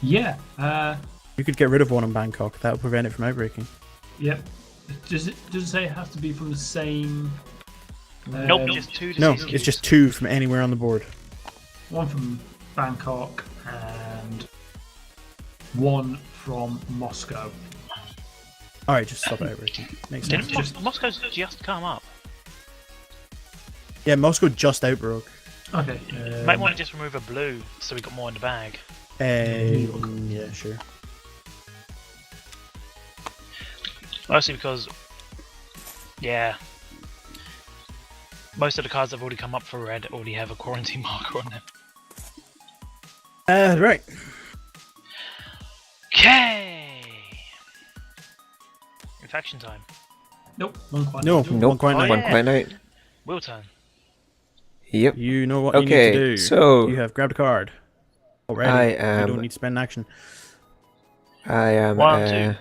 Yeah. You could get rid of one in Bangkok. That would prevent it from outbreaking. Yep. Does it say it has to be from the same? Nope, just 2 disease No, cubes. it's just 2 from anywhere on the board. One from Bangkok and one from Moscow. Alright, just stop outbreaking. Makes sense. Didn't Moscow's just come up? Yeah, Moscow just outbroke. Okay. Might want to just remove a blue so we got more in the bag. Yeah, sure. Mostly because, yeah, most of the cards that have already come up for red already have a quarantine marker on them. Right. Okay. Infection time. Nope. One quiet. No, Night. One Nope. Quiet Night. One yeah. quiet night. Will turn. Yep. You know what you need Okay, to do. so- you have grabbed a card already. I You am- don't need to spend action. I am. 1, 2.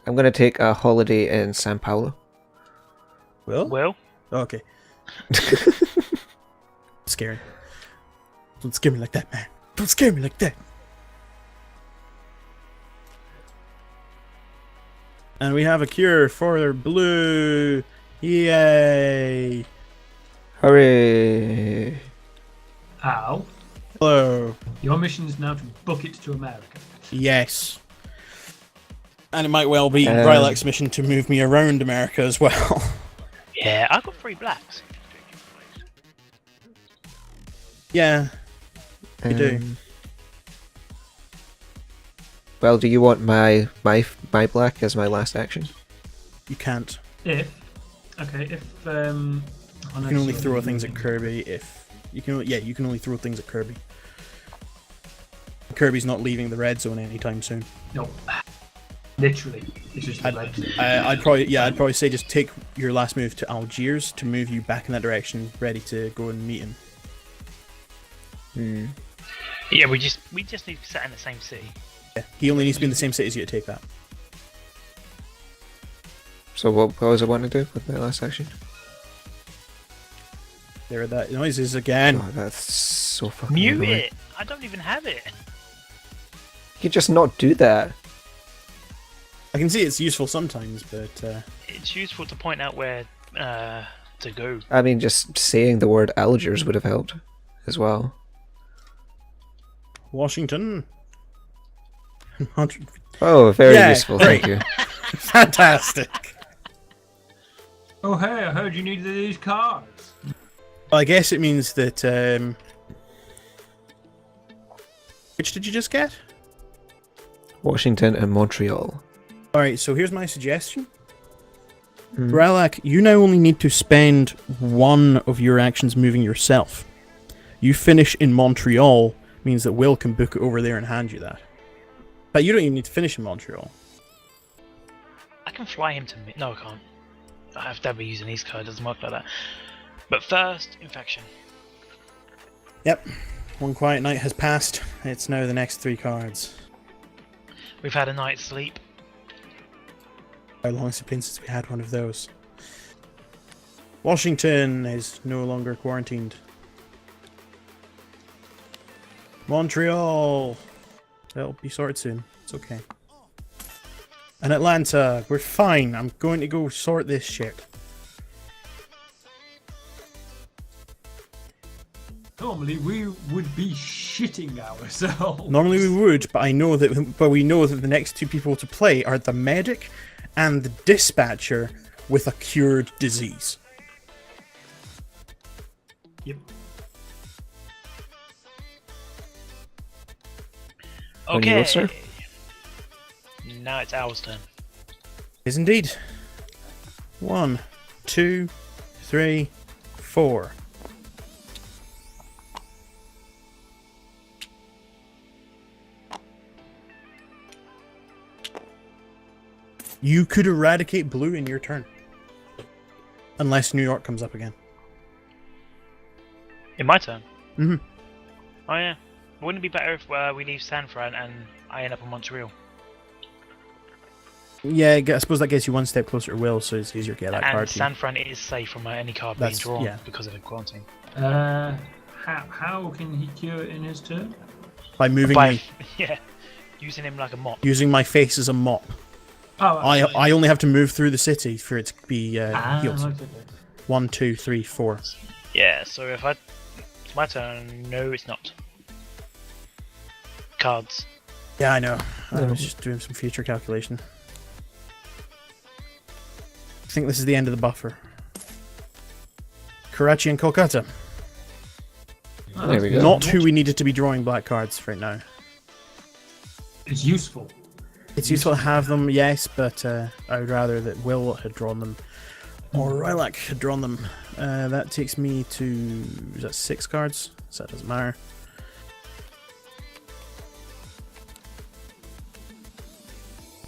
I'm gonna take a holiday in Sao Paulo. Will? Will? Oh, okay. Scary. Don't scare me like that, man. Don't scare me like that. And we have a cure for blue. Yay! Hooray! Al, Hello. your mission is now to book it to America. Yes. And it might well be Um, Rilack's mission to move me around America as well. Yeah, I got 3 blacks. Yeah. You do. Well, do you want my black as my last action? You can't. If You can only throw things at Kirby if you can. Yeah, you can only throw things at Kirby. Kirby's not leaving the red zone anytime soon. No. Literally, it's just I'd probably say just take your last move to Algiers to move you back in that direction, ready to go and meet him. Yeah, we just need to be sat in the same city. Yeah, he only needs to be in the same city as you to take that. So what was I want to do with my last action? There are that noises again. Oh, that's so fucking Mute annoying. it! I don't even have it! You could just not do that. I can see it's useful sometimes, but It's useful to point out where to go. I mean, just saying the word Algiers would have helped as well. Washington. Oh, very Yeah, useful, great. thank you. Fantastic. Oh hey, I heard you needed these cards. Well, I guess it means that. Which did you just get? Washington and Montreal. Alright, so here's my suggestion. Rilack, you now only need to spend one of your actions moving yourself. You finish in Montreal, means that Will can book it over there and hand you that. But you don't even need to finish in Montreal. I can fly him to me. No, I can't. I have to be using these cards. It doesn't work like that. But first, infection. Yep. One quiet night has passed. It's now the next 3 cards. We've had a night's sleep. How long has it been since we had one of those? Washington is no longer quarantined. Montreal! It'll be sorted soon. It's okay. And Atlanta, we're fine. I'm going to go sort this shit. Normally we would be shitting ourselves. Normally we would, but we know that the next 2 people to play are the medic and the dispatcher with a cured disease. Yep. On you Okay. go, sir. Now it's ours turn. Is indeed. 1, 2, 3, 4. You could eradicate blue in your turn. Unless New York comes up again. In my turn. Mhm. Oh yeah. Wouldn't it be better if we leave San Fran and I end up in Montreal? Yeah, I suppose that gets you one step closer to Will, so it's easier to get that And card to you. San Fran is safe from any card being That's- drawn yeah. because of the quarantine. How can he cure it in his turn? By moving By me, yeah, using him like a mop. using my face as a mop. Oh, I only have to move through the city for it to be healed. right, okay. 1, 2, 3, 4. Yeah. So if it's my turn. No, it's not. Cards. Yeah, I know. I was just doing some future calculation. I think this is the end of the buffer. Karachi and Kolkata. Oh, There we that's go. Not who we needed to be drawing black cards right now. It's useful. It's useful to have them, yes, but I would rather that Will had drawn them. Or Rilack had drawn them. That takes me to... Is that 6 cards? So that doesn't matter.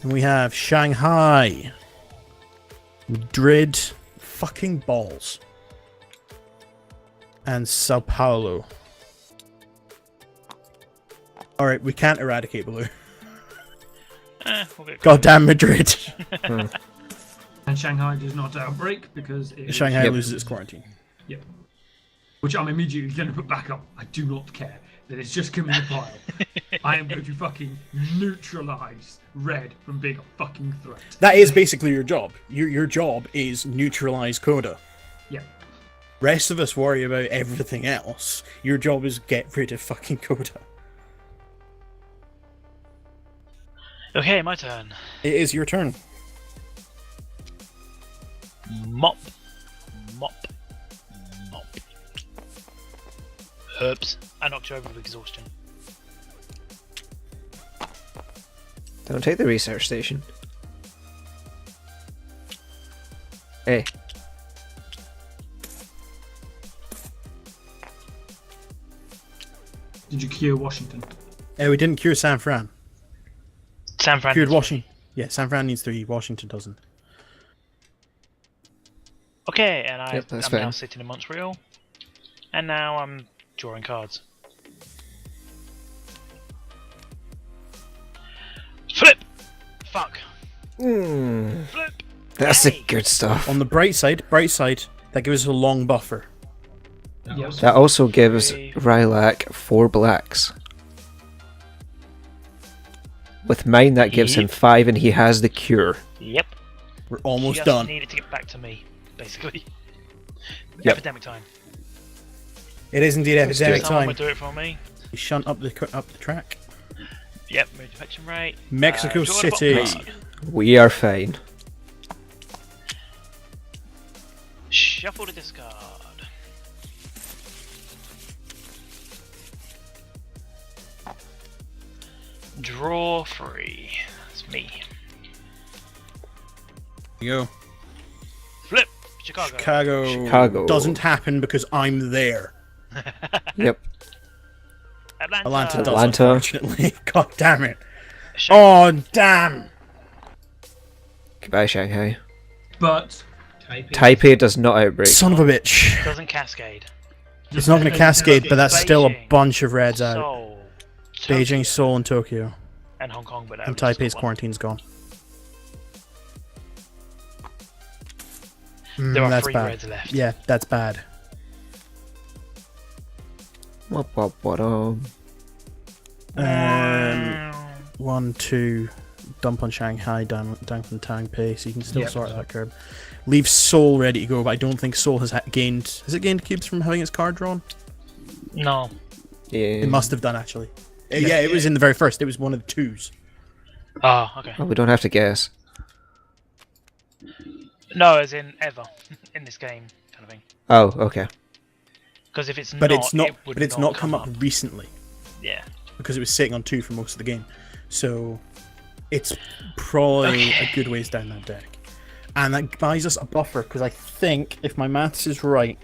And we have Shanghai. Madrid. Fucking balls. And Sao Paulo. Alright, we can't eradicate blue. We'll get Goddamn Madrid. And Shanghai does not outbreak because it is- Shanghai Yep. loses its quarantine. Yep. Which I'm immediately going to put back up. I do not care that it's just come in the pile. I am going to fucking neutralise red from being a fucking threat. That is basically your job. Your job is neutralize Coda. Yep. Rest of us worry about everything else. Your job is get rid of fucking Coda. Okay, my turn. It is your turn. Mop. Mop. Mop. Herbs. I knocked you over with exhaustion. Don't take the research station. Hey. Did you cure Washington? We didn't cure San Fran. San Fran. Cured is Washington. Yeah, San Fran needs 3. Washington doesn't. Okay, and Yep, that's I'm now fine. sitting in Montreal. And now I'm drawing cards. Flip! Fuck. Flip! That's the Hey! good stuff. On the bright side, that gives us a long buffer. Yep. That also gives 3. Rilack 4 blacks. With mine, that gives him Yep. 5, and he has the cure. Yep. We're almost Just done. need it to get back to me, basically. Yep. Epidemic time. It is indeed epidemic Someone time. would do it for me. Shunt up the track. Yep, move defection rate. Mexico draw the bottom City. card. We are fine. Shuffle the discard. Draw 3. That's me. Here you go. Flip. Chicago. Chicago. Doesn't happen because I'm there. Yep. Atlanta does, Atlanta. unfortunately. God damn it. Shanghai. Oh, damn. Goodbye, Shanghai. But Taipei does not outbreak. Son of a bitch. Doesn't cascade. It's not going to cascade, but that's still a Beijing, bunch of reds out. Seoul, Beijing, Tokyo, Seoul, and Tokyo. and Hong Kong, but And Taipei's quarantine's gone. There are that's 3 bad. reds left. Yeah, that's bad. Wop, wop, wop, um. 1, 2, dump on Shanghai, down from Taipei, so you can still Yep. sort that curb. Leave Seoul ready to go, but I don't think Seoul has gained. Has it gained cubes from having its card drawn? No. Yeah. It must have done actually. Yeah, it was in the very first. It was one of the 2s. Oh, okay. Oh, we don't have to guess. No, as in ever in this game, kind of thing. Oh, okay. Because if it's But not, it's not. it would But it's not come up recently Yeah. because it was sitting on 2 for most of the game. So it's probably a good ways down that deck, and that buys us a buffer. Because I think if my maths is right,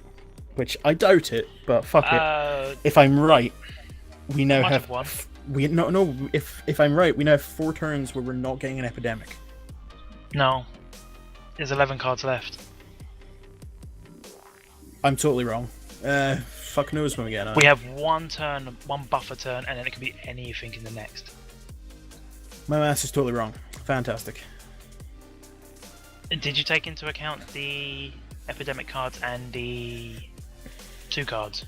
which I doubt it, but fuck it. If I'm right, we now might have have one. no. If I'm right, we now have 4 turns where we're not getting an epidemic. No. There's 11 cards left. I'm totally wrong. Fuck knows when we get it. We have 1 turn, 1 buffer turn, and then it can be anything in the next. My maths is totally wrong. Fantastic. Did you take into account the epidemic cards and the 2 cards?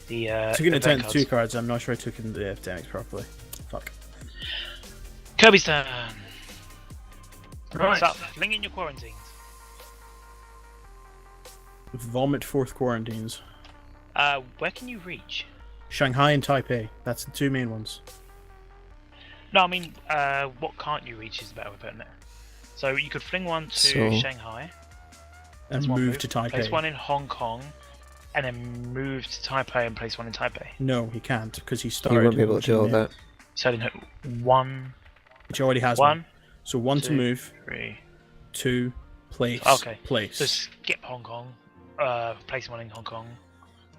The Took into event account the cards. 2 cards. I'm not sure I took in the epidemics properly. Fuck. Kirby's turn. right. Start flinging your quarantines. Vomit 4th quarantines. Where can you reach? Shanghai and Taipei. That's the 2 main ones. No, I mean, what can't you reach is the better way of putting it. So you could fling one to So- Shanghai, And That's one move move. to Taipei. place one in Hong Kong, and then move to Taipei and place one in Taipei. No, he can't because he You started. won't be able to do all that. So then one, Which already has one. one, So 1 to 2, move, 3. 2 place. Okay. Place. So skip Hong Kong, place one in Hong Kong,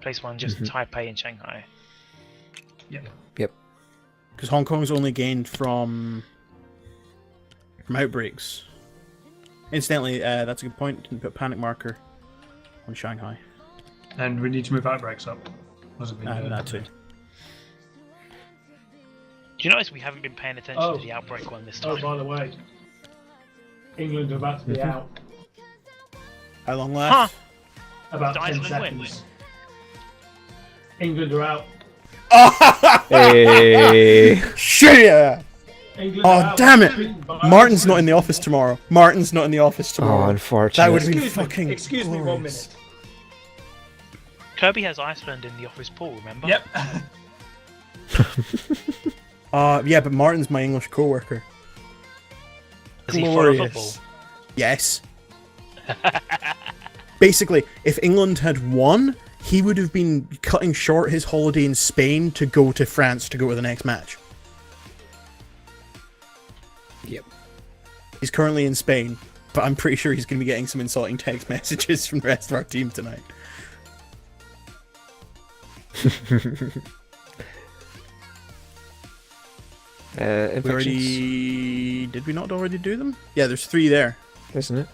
place one just Taipei and Shanghai. Yep. Because Hong Kong's only gained from outbreaks. Incidentally, that's a good point. Didn't put panic marker on Shanghai. And we need to move outbreaks up. Wasn't been And that too. Do you notice we haven't been paying attention to the outbreak one this time? by the way, England are about to be out. How long left? About Did 10 Iceland win? seconds. England are out. Hey. Shit! England are Oh, out. damn it! Martin's not in the office tomorrow. Martin's not in the office Oh, tomorrow. unfortunate. That would have been Excuse me, fucking excuse me 1 glorious. minute. Kirby has Iceland in the office pool, remember? Yep. Yeah, but Martin's my English co-worker. Is he for a football? Glorious. Yes. Basically, if England had won, he would have been cutting short his holiday in Spain to go to France to go to the next match. Yep. He's currently in Spain, but I'm pretty sure he's going to be getting some insulting text messages from the rest of our team tonight. We Infections, already... Did we not already do them? Yeah, there's 3 there. isn't it?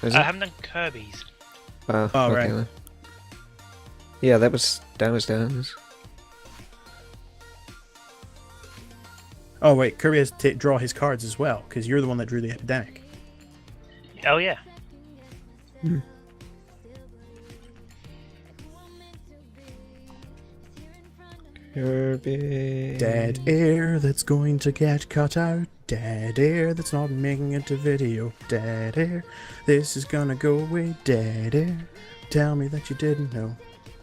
Is I it? haven't done Kirby's. Oh, Oh, okay right. then. Yeah, that was Dan's. Oh wait, Kirby has to draw his cards as well, because you're the one that drew the epidemic. Oh yeah. Kirby. Dead air that's going to get cut out. Dead air that's not making it to video. Dead air, this is gonna go away. Dead air, tell me that you didn't know.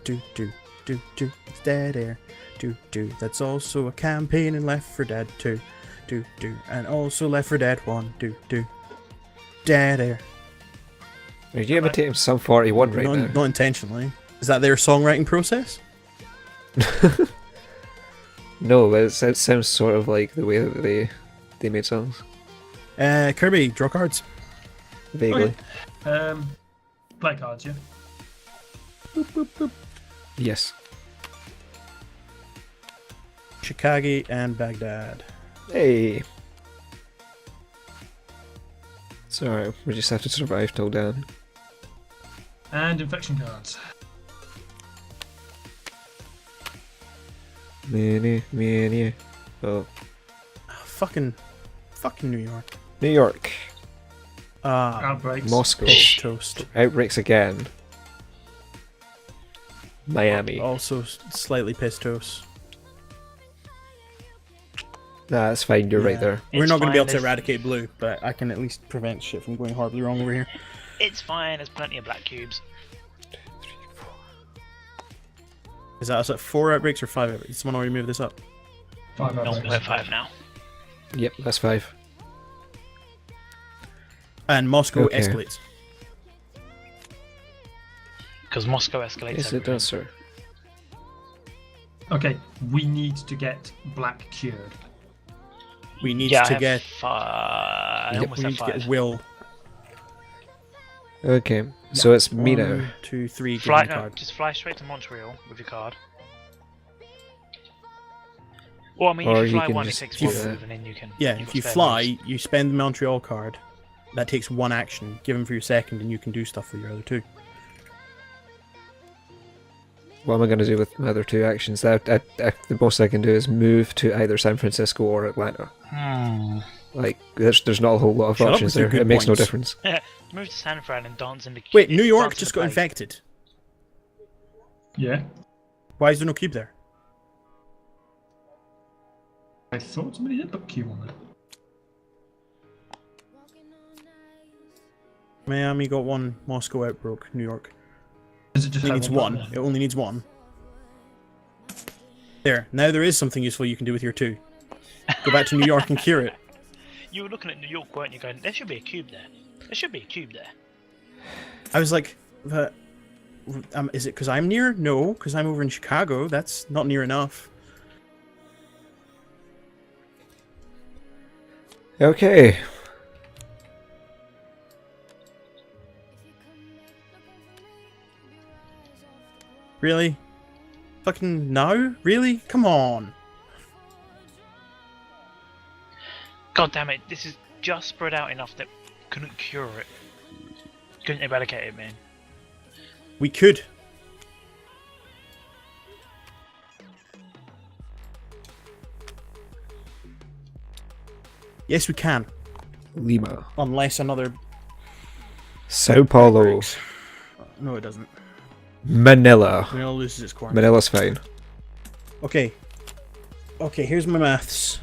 Do do do do. It's dead air. Do do. That's also a campaign in Left 4 Dead 2. Do do. And also Left 4 Dead 1. Do do. Dead air. Are you imitating Sum 41 right now? Not intentionally. Is that their songwriting process? No, but it sounds sort of like the way that they made songs. Kirby, draw cards. Vaguely. Okay. Play cards, yeah. Boop, boop, boop. Yes. Chicago and Baghdad. Hey. It's alright, we just have to survive till then. And infection cards. Many. Oh. Fucking New York. New York. Outbreaks. Moscow. Toast. Outbreaks again. Miami. Also slightly piss toast. Nah, that's fine, you're right Yeah. there. We're It's not going to be able to fine, eradicate blue, but I can at least prevent shit from going horribly wrong over here. It's fine. There's plenty of black cubes. Is that us at 4 outbreaks or 5 outbreaks? Did someone already move this up? 5 No, outbreaks. we're at 5 now. Yep, that's 5. And Moscow Okay. escalates. Because Moscow escalates. Yes, it everything. does, sir. Okay, we need to get black cured. We need Yeah, to I get. I almost We have need to 5. get Will. Okay, so it's me now. 1, 2, 3. Give Fly, me a no, card. just fly straight to Montreal with your card. Well, I mean, Or if you you fly can one, it just takes do one that. move, and then you can. Yeah, you've if got you spare fly, moves. you spend the Montreal card. That takes 1 action. Give him for your second, and you can do stuff with your other 2. What am I going to do with my other 2 actions? The most I can do is move to either San Francisco or Atlanta. Like, there's not a whole lot of Shut up options with your there. good It makes no points. difference. Move to San Fran and dance in the. Wait, New York dance in just the got play. infected. Yeah. Why is there no cube there? I thought somebody did put Q on it. Miami got 1. Moscow outbroke. New York. Does it just Only have needs one 1. button? It only needs 1. There. Now there is something useful you can do with your 2. Go back to New York and cure it. You were looking at New York, weren't you? Going, there should be a cube there. There should be a cube there. I was like, is it because I'm near? No, because I'm over in Chicago. That's not near enough. Okay. Really? Fucking no? Really? Come on. God damn it! This is just spread out enough that couldn't cure it. Couldn't eradicate it, man. We could. Yes, we can. Lima. Unless another... Sao Paulo. No, it doesn't. Manila. Manila loses its quarantine. Manila's fine. Okay. Okay, here's my maths.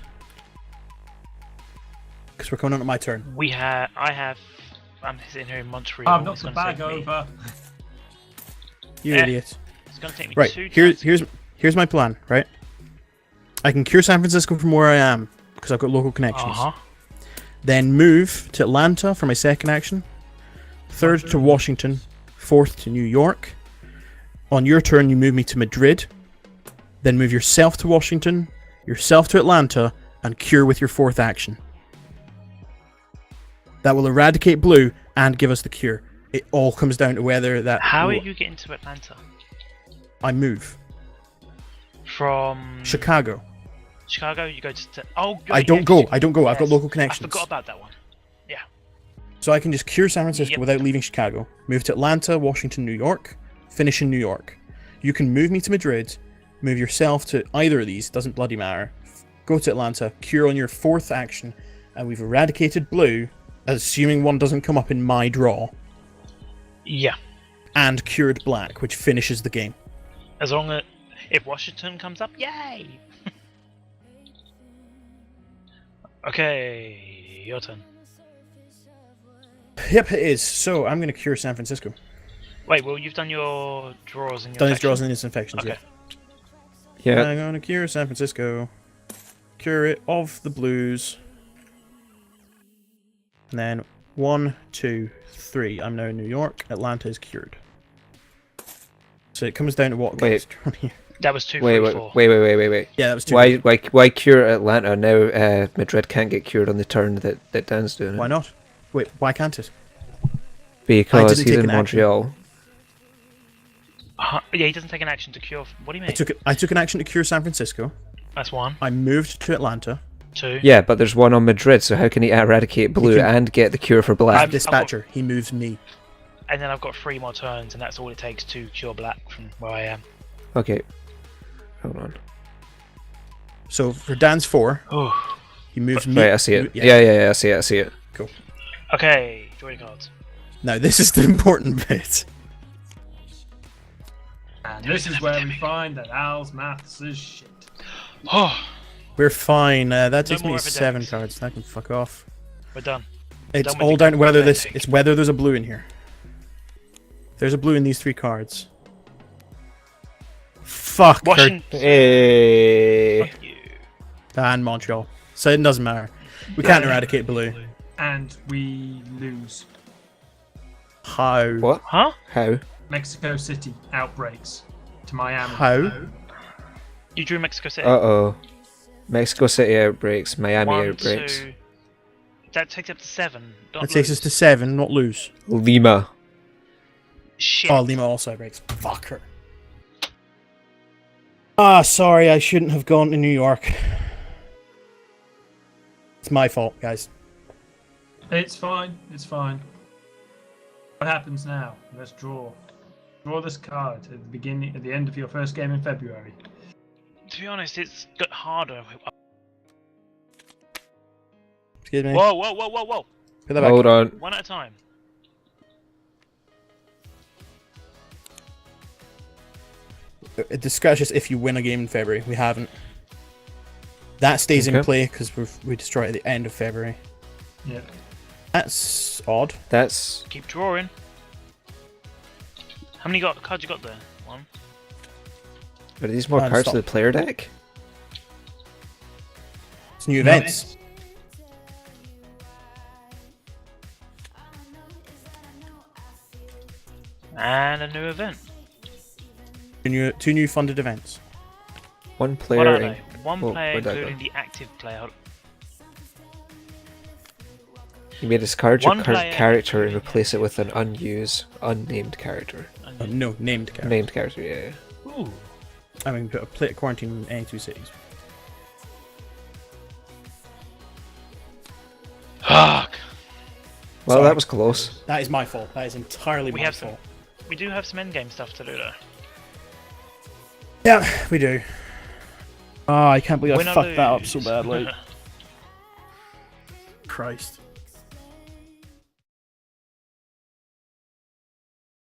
Because we're coming on to my turn. I'm sitting here in Montreal. I've knocked It's the gonna bag take me- over. You Eh. idiot. It's gonna take me Right, 2 turns. here's my plan, right? I can cure San Francisco from where I am, because I've got local connections. Then move to Atlanta for my second action. Third to Washington. Fourth to New York. On your turn, you move me to Madrid. Then move yourself to Washington, yourself to Atlanta, and cure with your fourth action. That will eradicate blue and give us the cure. It all comes down to whether that... How are you getting to Atlanta? I move. From Chicago. Chicago, you go to. Oh, I don't go. I've got yes. local connections. I forgot about that one. Yeah. So I can just cure San Francisco Yep. without leaving Chicago. Move to Atlanta, Washington, New York. Finish in New York. You can move me to Madrid. Move yourself to either of these. Doesn't bloody matter. Go to Atlanta. Cure on your fourth action. And we've eradicated blue. Assuming one doesn't come up in my draw. Yeah. And cured black, which finishes the game. As long as If Washington comes up, yay! Okay, your turn. Yep, it is. So I'm going to cure San Francisco. Wait, well, you've done your draws and your Done his draws infection? and his infections, Okay. yeah. Yeah. I'm going to cure San Francisco. Cure it of the blues. And then 1, 2, 3. I'm now in New York. Atlanta is cured. So it comes down to what gets drawn here. That was 2, Wait, 3, wait, 4. wait. Yeah, that was 2. Why cure Atlanta now? Madrid can't get cured on the turn that Dan's doing it. Why not? Wait, why can't it? Because didn't he's take in an action. Montreal. Yeah, he doesn't take an action to cure. What do you mean? I took an action to cure San Francisco. That's 1. I moved to Atlanta. 2. Yeah, but there's one on Madrid, so how can he eradicate blue can- and get the cure for black? Dispatcher, he moves me. And then I've got 3 more turns, and that's all it takes to cure black from where I am. Okay. Hold on. So for Dan's 4, Oh. he moves me. Right, I see it. Yeah. Yeah, I see it. Cool. Okay, draw your cards. Now this is the important bit. And this is where we find that Al's maths is shit. Oh, We're fine. That takes me more to 7 evidence. cards. That can fuck off. we're done. It's Done with all the down to whether epic. it's whether there's a blue in here. There's a blue in these 3 cards. Fuck. Washington. Hey. Fuck you. And Montreal. So it doesn't matter. We can't eradicate blue. And we lose. How? What? Huh? How? Mexico City outbreaks to Miami. How? You drew Mexico City. Uh-oh. Mexico City outbreaks, Miami 1, outbreaks. 2. That takes up to 7. Don't That takes us to 7, not lose. Lima. Shit. Oh, Lima also outbreaks. Fuck her. Ah, sorry, I shouldn't have gone to New York. It's my fault, guys. It's fine. It's fine. What happens now? Let's draw. Draw this card at the end of your first game in February. To be honest, it's got harder. Excuse me. Whoa, whoa, whoa, whoa, whoa. Put that back. Hold on. One at a time. It discusses if you win a game in February. We haven't. That stays in Okay. play because we destroy it at the end of February. Yeah. That's odd. That's... Keep drawing. How many cards you got there? 1. Are these more And cards stop. to the player deck? It's new events. And a new event. Two new funded events. One player... What are in- they? One Oh, player, where'd that including go? the active player. You may discard your One current player, character and including replace it with an unnamed character. No, named character. Named character, yeah. Ooh. I mean, put a play quarantine in any 2 cities. Fuck. Well, Sorry. that was close. That is my fault. That is entirely We my have some. fault. We do have some endgame stuff to do though. Yeah, we do. Oh, I can't believe Win I or fucked that up lose. so badly. Christ.